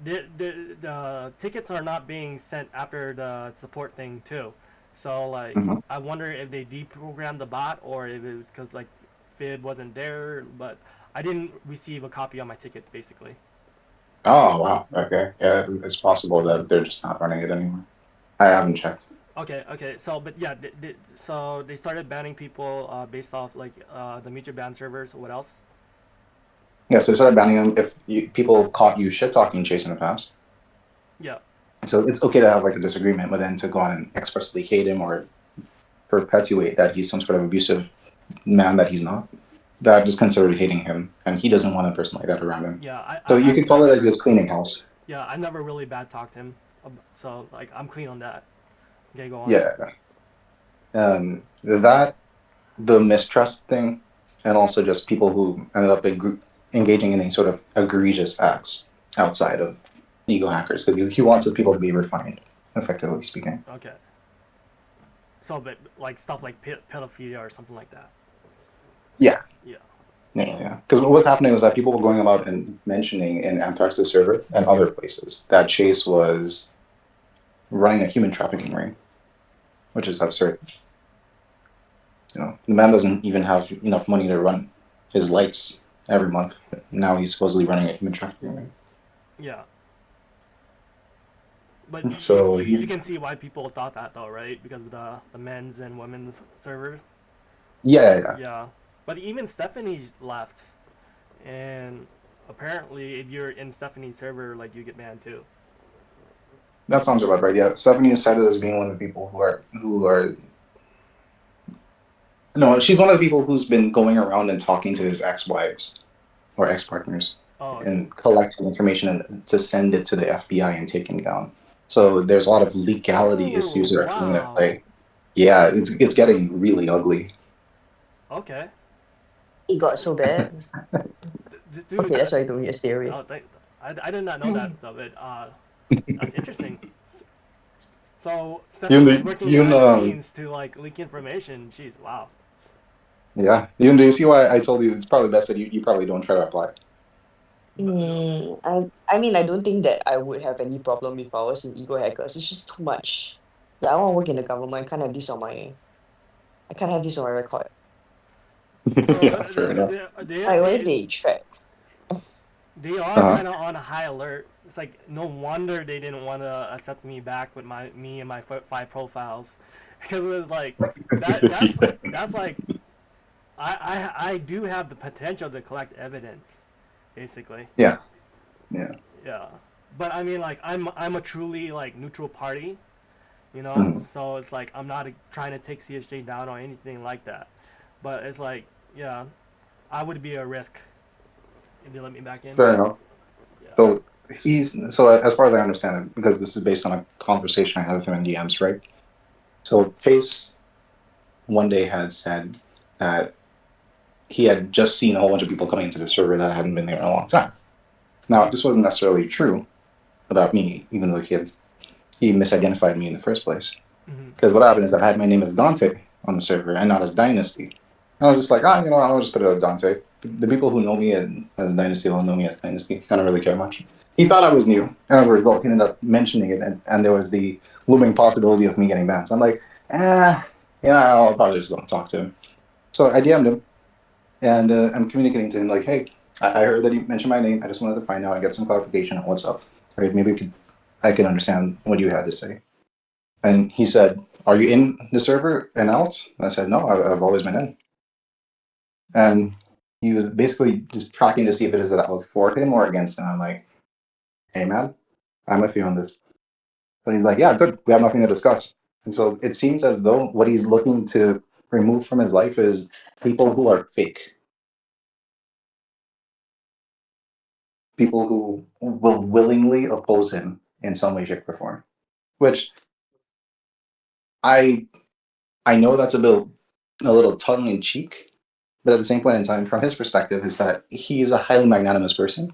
the tickets are not being sent after the support thing too. So like, Hmm. I wonder if they deprogrammed the bot or if it was because like Fib wasn't there. But I didn't receive a copy of my ticket basically. Oh wow. Okay. Yeah, it's possible that they're just not running it anymore. I haven't checked. Okay. So, but yeah, so they started banning people based off like the mutual ban servers. What else? Yeah, so they started banning them if people caught you shit talking Chase in the past. Yeah. So it's okay to have like a disagreement, but then to go on and expressly hate him or perpetuate that he's some sort of abusive man that he's not, that is considered hating him, and he doesn't want a person like that around him. Yeah. So you could call it like his cleaning house. Yeah. I never really bad talked him. So like, I'm clean on that. Okay, go on. Yeah. That the mistrust thing, and also just people who ended up engaging in any sort of egregious acts outside of ego hackers, because he wants his people to be refined, effectively speaking. Okay. So, but like stuff like pedophilia or something like that. Yeah. Yeah. Yeah. Because what was happening was that people were going about and mentioning in Anthrax's server and other places that Chase was running a human trafficking ring, which is absurd. The man doesn't even have enough money to run his lights every month. Now he's supposedly running a human trafficking ring. Yeah. But So you he, can see why people thought that though, right? Because of the men's and women's servers. yeah. Yeah. But even Stephanie left, and apparently, if you're in Stephanie's server, like you get banned too. That sounds about right. Yeah, Stephanie is cited as being one of the people who are. No, she's one of the people who's been going around and talking to his ex-wives or ex-partners Oh, okay. and collecting information and to send it to the FBI and taking down. So there's a lot of legality issues Oh, that are coming into wow. play. Yeah, it's getting really ugly. Okay. It got so bad. Dude, Okay, that's why you told me to stay away. I did not know that of it. That's interesting. So Even Stephanie was the, working even behind the scenes to like leak information. Jeez, wow. yeah. Even do you see why I told you it's probably best that you probably don't try to apply? But, I mean, I don't think that I would have any problem if I was in ego hackers. It's just too much. Yeah, I want to work in the government. I can't have this on my. I can't have this on my record. so Yeah, fair enough. Like, what if they track? they are Uh-huh. kind of on a high alert. It's like no wonder they didn't want to accept me back with me and my 5 profiles, because it was like that's like I do have the potential to collect evidence, basically. Yeah, yeah. Yeah, but I mean like I'm a truly like neutral party, you know. Mhm. So it's like I'm not trying to take CSJ down or anything like that. But it's like, yeah, I would be a risk if they let me back in. Fair enough. Yeah. So as far as I understand it, because this is based on a conversation I had with him in DMs, right? So Chase one day had said that he had just seen a whole bunch of people coming into the server that hadn't been there in a long time. Now, this wasn't necessarily true about me, even though he misidentified me in the first place. Hmm. Because what happened is that I had my name as Dante on the server and not as Dynasty. And I was just like, I'll just put it as Dante. The people who know me as Dynasty will know me as Dynasty. I don't really care much. He thought I was new, and as a result, he ended up mentioning it, and there was the looming possibility of me getting banned. So I'm like, I'll probably just go and talk to him. So I DM'd him, and I'm communicating to him like, hey, I heard that you mentioned my name. I just wanted to find out and get some clarification on what's up. Right? Maybe I can understand what you had to say. And he said, are you in the server and out? And I said, no, I've always been in. And he was basically just tracking to see if it is that I was for him or against him. I'm like, hey, man, I'm with you on this. But he's like, yeah, good. We have nothing to discuss. And so it seems as though what he's looking to remove from his life is people who are fake, people who will willingly oppose him in some way, shape, or form. Which I I know that's a little tongue in cheek, but at the same point in time, from his perspective, is that he's a highly magnanimous person,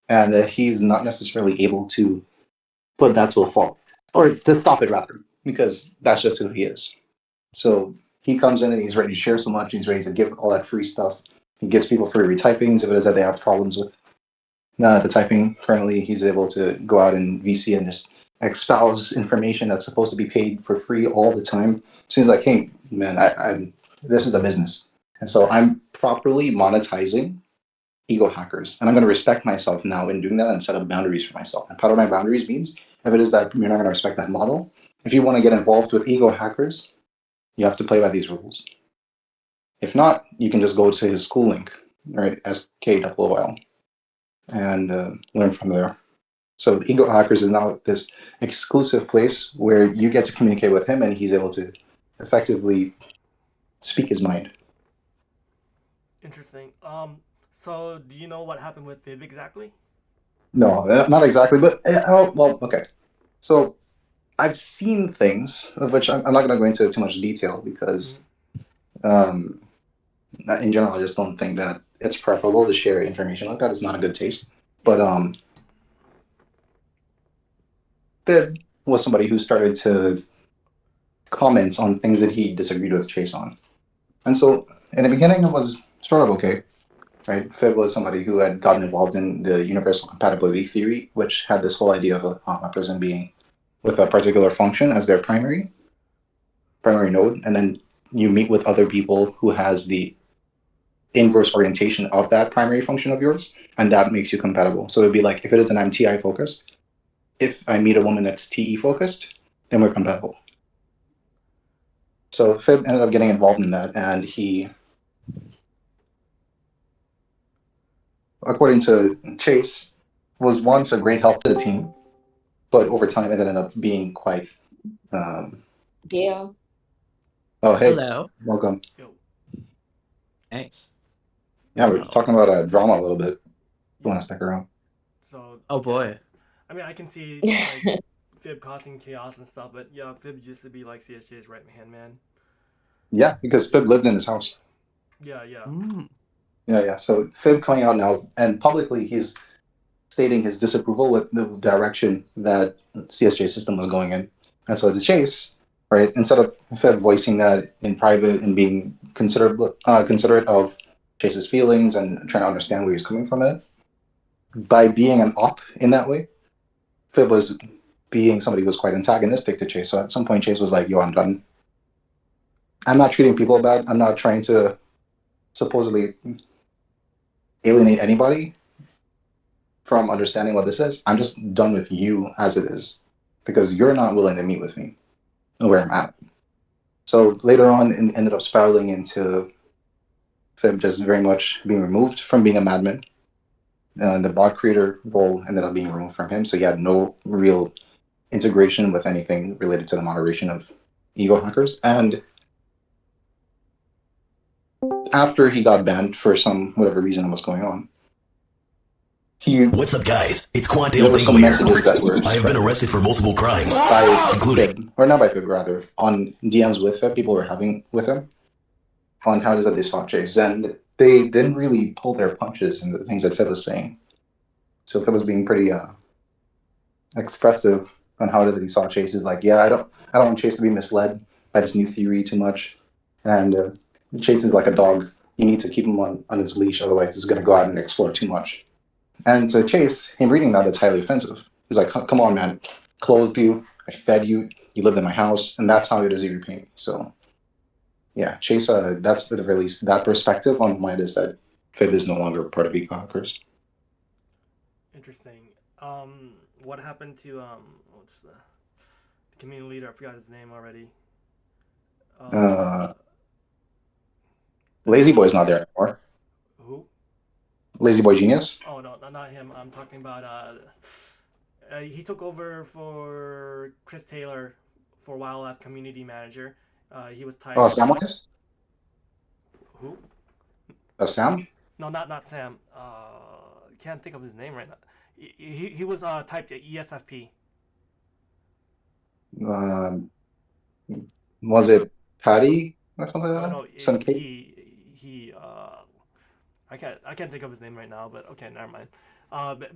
and that he's not necessarily able to put that to a fault, or to stop it rather, because that's just who he is. So he comes in and he's ready to share so much. He's ready to give all that free stuff. He gives people free retypings if it is that they have problems with the typing. Currently, he's able to go out in VC and just espouse information that's supposed to be paid for free all the time. So he's like, hey, man, this is a business. And so I'm properly monetizing ego hackers. And I'm going to respect myself now in doing that and set up boundaries for myself. And part of my boundaries means if it is that you're not going to respect that model, if you want to get involved with ego hackers, you have to play by these rules. If not, you can just go to his school link, right? SK.OL, and learn from there. So Ego Hackers is now this exclusive place where you get to communicate with him, and he's able to effectively speak his mind. Interesting. So do you know what happened with Fib exactly? No, not exactly, but oh, well, okay. So I've seen things of which I'm not going to go into too much detail because, um, in general, I just don't think that it's preferable to share information like that. It's not a good taste. But Fib was somebody who started to comment on things that he disagreed with Chase on. And so in the beginning, it was sort of okay, right? Fib was somebody who had gotten involved in the universal compatibility theory, which had this whole idea of a person being with a particular function as their primary node, and then you meet with other people who has the inverse orientation of that primary function of yours, and that makes you compatible. So it'd be like if it is an I'm TI focused, if I meet a woman that's TE focused, then we're compatible. So Fib ended up getting involved in that, and he, according to Chase, was once a great help to the team, but over time it ended up being quite. Um, Yeah. oh, hey, Hello. welcome. Yo. Thanks. Yeah, we're Oh. talking about drama a little bit. You want to stick around? So. Oh boy. I mean, I can see like Fib causing chaos and stuff, but yeah, Fib used to be like CSJ's right hand man. Yeah, because Fib lived in his house. Yeah, yeah. Mm. Yeah. So Fib coming out now, and publicly he's stating his disapproval with the direction that CSJ system was going in. And so to Chase, right, instead of Fib voicing that in private and being considerate of Chase's feelings and trying to understand where he's coming from in it, by being an op in that way, Fib was being somebody who was quite antagonistic to Chase. So at some point, Chase was like, yo, I'm done. I'm not treating people bad. I'm not trying to supposedly alienate anybody from understanding what this is. I'm just done with you as it is because you're not willing to meet with me where I'm at. So later on, it ended up spiraling into Fib just very much being removed from being a madman. The bot creator role ended up being removed from him, so he had no real integration with anything related to the moderation of ego hackers. And after he got banned for some whatever reason was going on, What's up, guys? It's Quandale there were some Dingle here. messages that were I have been arrested for multiple crimes, by including Fib, or not by Fib, rather, on DMs with Fib, people were having with him on how it is that they saw Chase. And they didn't really pull their punches in the things that Fib was saying. So Fib was being pretty expressive on how it is that he saw Chase. Is like, yeah, I don't want Chase to be misled by this new theory too much. And Chase is like a dog. You need to keep him on his leash, otherwise he's going to go out and explore too much. And to Chase, him reading that, it's highly offensive. He's like, come on, man. Clothed you. I fed you. You lived in my house. And that's how it is he repaid me. So, yeah, Chase, that's the very least, that perspective on mine is that Fib is no longer part of Ego Hackers. Interesting. What happened to what's the community leader? I forgot his name already. Lazy Boy's not there anymore. Who? Lazy Boy Genius? Oh no, not him. I'm talking about He took over for Chris Taylor for a while as community manager. He was tied. Oh, Samwise? Who? Sam? No, not Sam. Can't think of his name right now. He was typed ESFP. Um, was it Patty or something like No, that? no, Son Kate? he. I can't think of his name right now, but okay, never mind.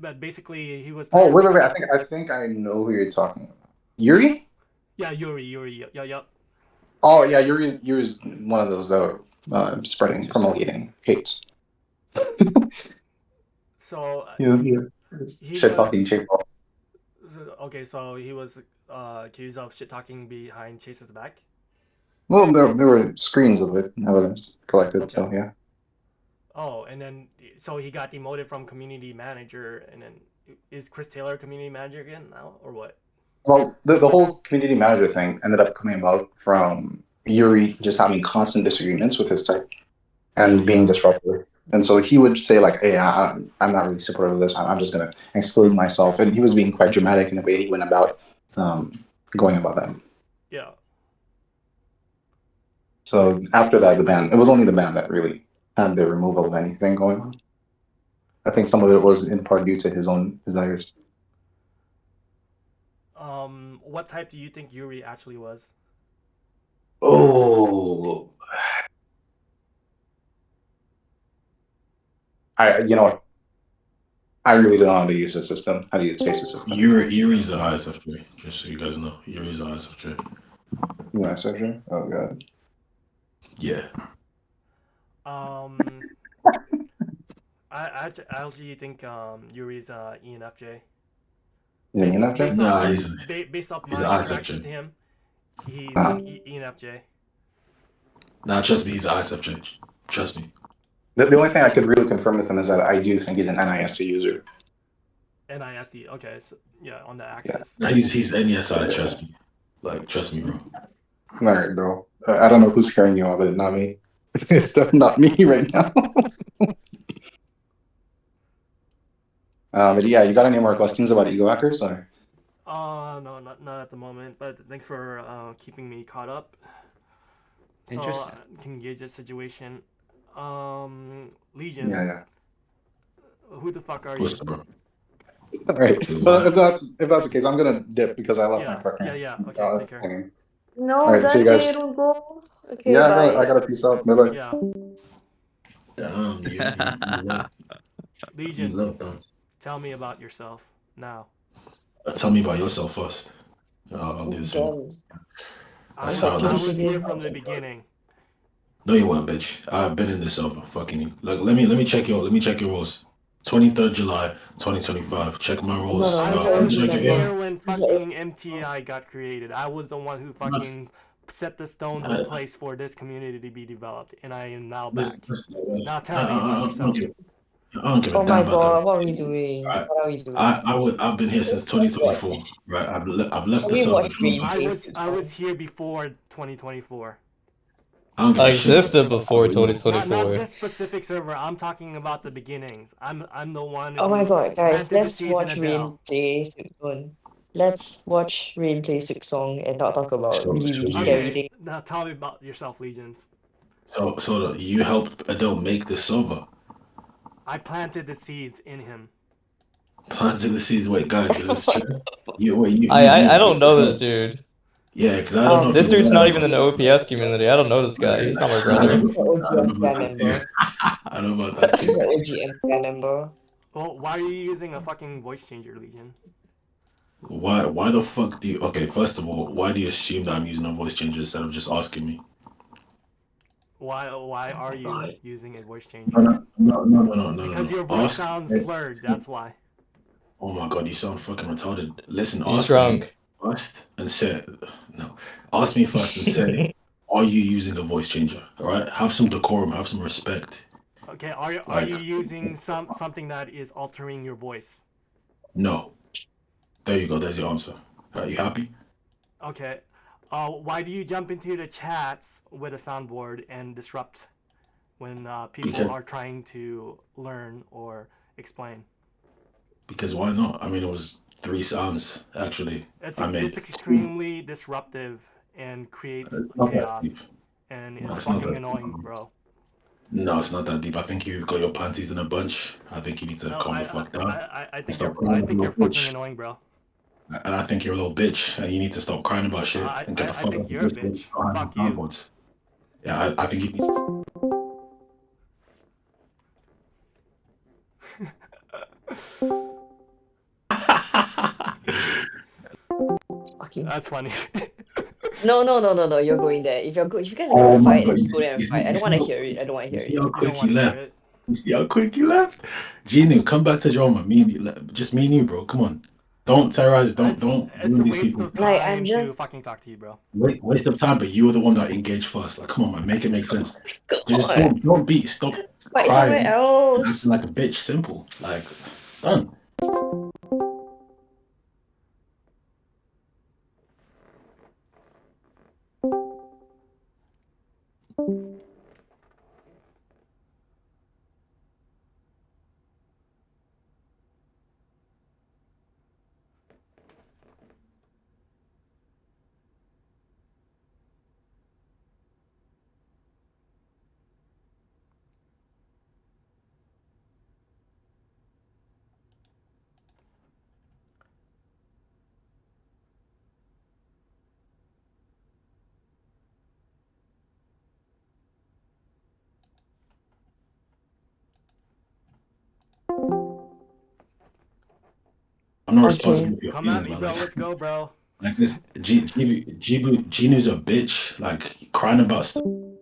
But basically he was. Oh, wait. I think I know who you're talking about. Yuri? Yeah, Yuri. Yeah. Oh, yeah. Yuri's one of those that are spreading, promulgating hate. So Yeah. he Shit was talking J-pop. okay. So he was accused of shit talking behind Chase's back. Well, there were screens of it, evidence collected. So Okay. yeah. Oh, and then so he got demoted from community manager, and then is Chris Taylor community manager again now, or what? Well, the whole community manager thing ended up coming about from Yuri just having constant disagreements with his type and being disruptive. And so he would say like, "Hey, I'm not really supportive of this. I'm just gonna exclude myself." And he was being quite dramatic in the way he went about um, going about that. Yeah. So after that, it was only the band that really had the removal of anything going on. I think some of it was in part due to his own desires. What type do you think Yuri actually was? Oh, you know what? I really don't know how to use the system. How to use Chase's system. Yuri's the ISFJ, just so you guys know. Yuri's the ISFJ. You know, Sergio? Oh god. Yeah. I actually think Yuri's ENFJ. Is it enough? Based Nah, off, he's based off he's my an interaction ISFJ. with him, he's Ah. ENFJ. Nah, trust me, he's an ISFJ. Trust me. The only thing I could really confirm with him is that I do think he's an NISC user. NISE. Okay, so, yeah, on the axis. Nah, he's NESI, trust me. Like, trust me, bro. All right, bro. I don't know who's scaring you off, but not me. It's definitely not me right now. But yeah, you got any more questions about ego hackers? Or? No, not at the moment. But thanks for keeping me caught up. So Interesting. I can gauge the situation. Legion. Yeah. Who the fuck are you? What's up, bro? All right. But if that's the case, I'm gonna dip because I left my partner. Yeah. Okay, take care. hanging. No, All right, see you guys. don't go. Okay, Yeah, bye. I gotta peace out. Bye bye. Yeah, Damn, you love Legion. Dante. Tell me about yourself now. Tell me about yourself first. I'll do the same. Damn. I That's was, how I this- was here from the beginning. No, you weren't, bitch. I've been in this over. Fucking you. Like, let me check your rolls. 23rd July, 2025. Check my rolls. No, I this was is check here it. when fucking MTI got created. I was the one who fucking set the stones in place for this community to be developed, and I am now back. Now tell me about yourself. I don't give a Oh my damn about god, that. what are we doing? Alright. What are we doing? I've been here since 2024. Right. I've left Can the we server. watch Green? I was here before 2024. I don't give I a shit. existed before Not 2024. this specific server. I'm talking about the beginnings. I'm the one. Oh my who god, guys, planted the let's seeds in watch Adele. Rain play Sick Song. Let's watch Rain play Sick Song and not talk about Sure, really, really sure. scary Okay, things. now tell me about yourself, Legions. So you helped Adele make this server. I planted the seeds in him. Planting the seeds. Wait, guys, is this true? I don't know this dude. Yeah, because I don't know. This if you dude's know. not even in the OPS community. I don't know this guy. He's not my brother. He's an OG I don't know MPI about that member. too. I don't know about that He's too. an OG MPI member. Well, why are you using a fucking voice changer, Legion? Why the fuck do you? Okay, first of all, why do you assume that I'm using a voice changer instead of just asking me? Why are you Right. using a voice changer? No. Because your voice Ask- sounds slurred. That's why. Oh my god, you sound fucking retarded. Listen, He's ask drunk. me first and say no. Ask me first and say, are you using a voice changer? All right, have some decorum, have some respect. Okay, are Like- you using something that is altering your voice? No. There you go. There's your answer. Are you happy? Okay. Why do you jump into the chats with a soundboard and disrupt when people Because- are trying to learn or explain? because why not? I mean, it was 3 sounds actually. It's I made. extremely disruptive and creates It's not that chaos, deep. and No, it's it's not fucking that annoying, deep. bro. No, it's not that deep. I think you've got your panties in a bunch. I think you need to No, calm the fuck down I and think stop crying I like a think little you're fucking bitch. annoying, bro. And I think you're a little bitch, and you need to stop crying about shit and get the I fuck think off the you're a Discord bitch. behind the Fuck you. soundboards. Yeah, I think you. Fucking. That's funny. No, you're going there. If you guys are Oh gonna my fight, god! just go there and fight. I don't wanna hear it. I don't wanna You hear see it. how You don't quick want he to hear left? it. You see how quick he left? Genu, come back to drama. Just me and you, bro. Come on. Don't terrorize. Don't It's ruin a these waste people. of Like I'm time to just fucking talk to you, bro. Waste of time. But you were the one that engaged first. Like, come on, man. Make it make sense. Just God. don't beat. Stop Fight somewhere crying. And else. acting like a bitch. Simple. Like, done. I'm not responsible Okay. for your Come at feelings, me, man. bro. Let's go, bro. Like this. Genu's a bitch. Like crying about stuff. No.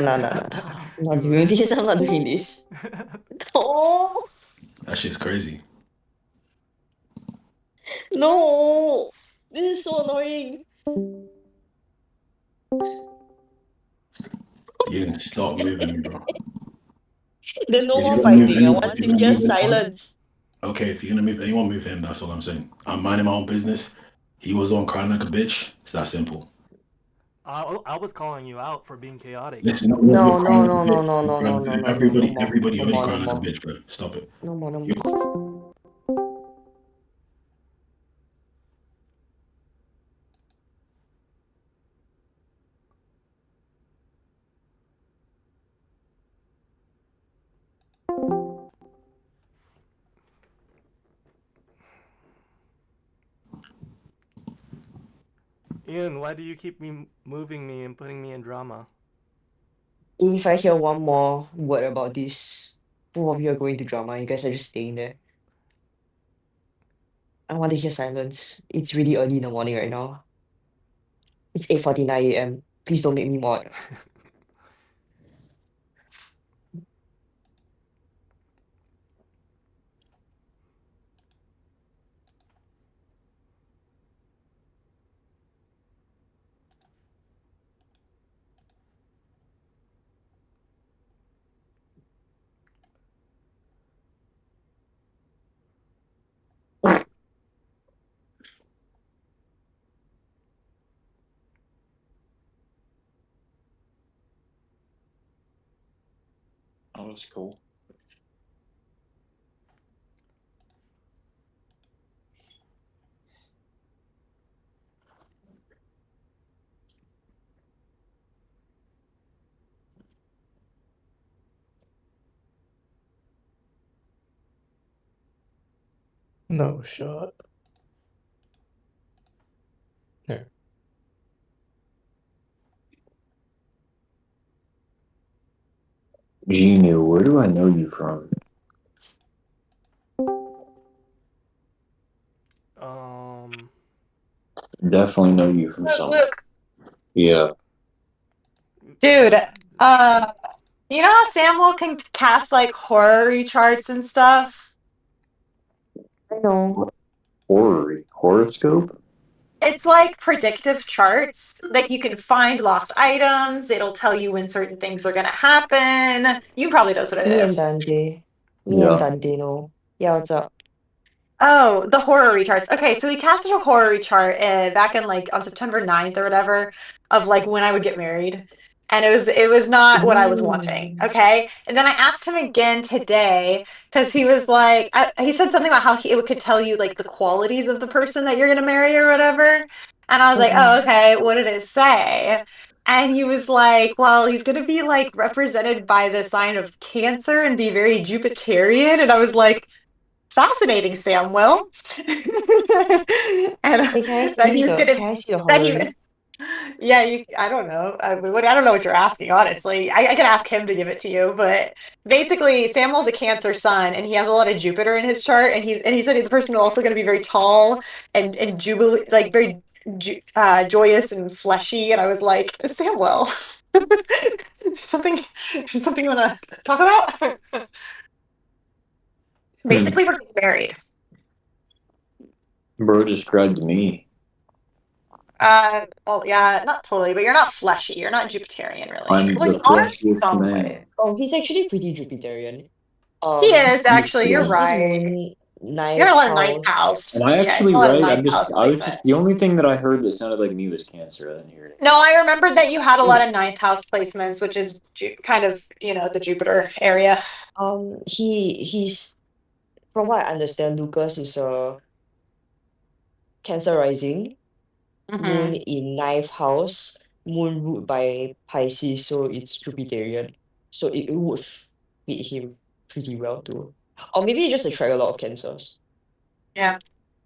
I'm not doing this. I'm not doing this. No. That shit's crazy. No. This is so annoying. You can stop moving me, bro. Then no If more you're gonna move fighting. I anyone, want if to you're gonna hear move anyone, silence. okay. If you're gonna move anyone, move him. That's all I'm saying. I'm minding my own business. He was on crying like a bitch. It's that simple. I was calling you out for being chaotic. Listen, you're No, crying no, like a no, no, bitch. no, You're no, crying no, like no, a bitch. no, no, no more. Everybody No already more, no crying like a more. bitch, bro. Stop it. No more, no You more. Ian, why do you keep moving me and putting me in drama? If I hear one more word about this, both of you are going to drama. You guys are just staying there. I want to hear silence. It's really early in the morning right now. It's 8:49 a.m. Please don't make me mod. Oh, that's cool. No shot. Here. Genu, where do I know you from? Definitely know you from somewhere. Luke, Yeah. dude, you know how Samuel can cast like horror charts and stuff? I know. Horoscope? It's like predictive charts. Like you can find lost items, it'll tell you when certain things are gonna happen. You probably knows what it Me and is. Dante. Me and Yeah. Dante know. Yeah, what's up? Oh, the horror charts. Okay, so we casted a horror chart back in like on September 9th or whatever of like when I would get married. and it was not what I was wanting. Ooh. Okay, and then I asked him again today because he was like, he said something about how it could tell you like the qualities of the person that you're gonna marry or whatever, and I was like, oh, okay, what did it say? And he was like, well, he's gonna be like represented by the sign of Cancer and be very Jupiterian, and I was like, fascinating, Samuel. And Hey, can I that see he was the gonna can I see the that he horary? yeah, I don't know. I don't know what you're asking, honestly. I could ask him to give it to you, but basically, Samuel's a Cancer sun, and he has a lot of Jupiter in his chart, and he said the person is also going to be very tall and jubilee, like very joyous and fleshy. And I was like, Samuel, something you want to talk about? Basically, we're getting married. Bro described me. Well, yeah, not totally, but you're not fleshy. You're not Jupiterian, really. I'm Well, the you are in fleshiest some man. ways. Oh, he's actually pretty Jupiterian. He is actually. You're His right. moon, You ninth got a lot of ninth house. house. Am I Yeah, actually you got a lot of right? ninth house I was just the placements. only thing that I heard that sounded like me was Cancer. I didn't hear it. No, I remembered that you had a lot of ninth house placements, which is kind of the Jupiter area. He's from what I understand, Lucas is a Cancer rising, moon in ninth house, moon ruled by Pisces, so it's Jupiterian. So it would fit him pretty well too. Or maybe he just attract a lot of Cancers. Yeah.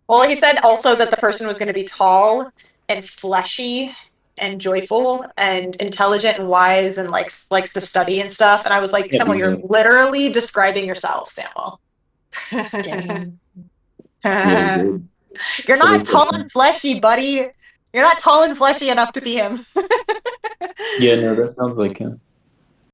Well, he said also that the person was going to be tall and fleshy and joyful and intelligent and wise and likes to study and stuff. And I was like, Yeah, Samuel, you're yeah. literally describing yourself, Samuel. Damn. Yeah, good. You're So not they said tall that. and fleshy, buddy. You're not tall and fleshy enough to be him. Yeah, no, that sounds like him.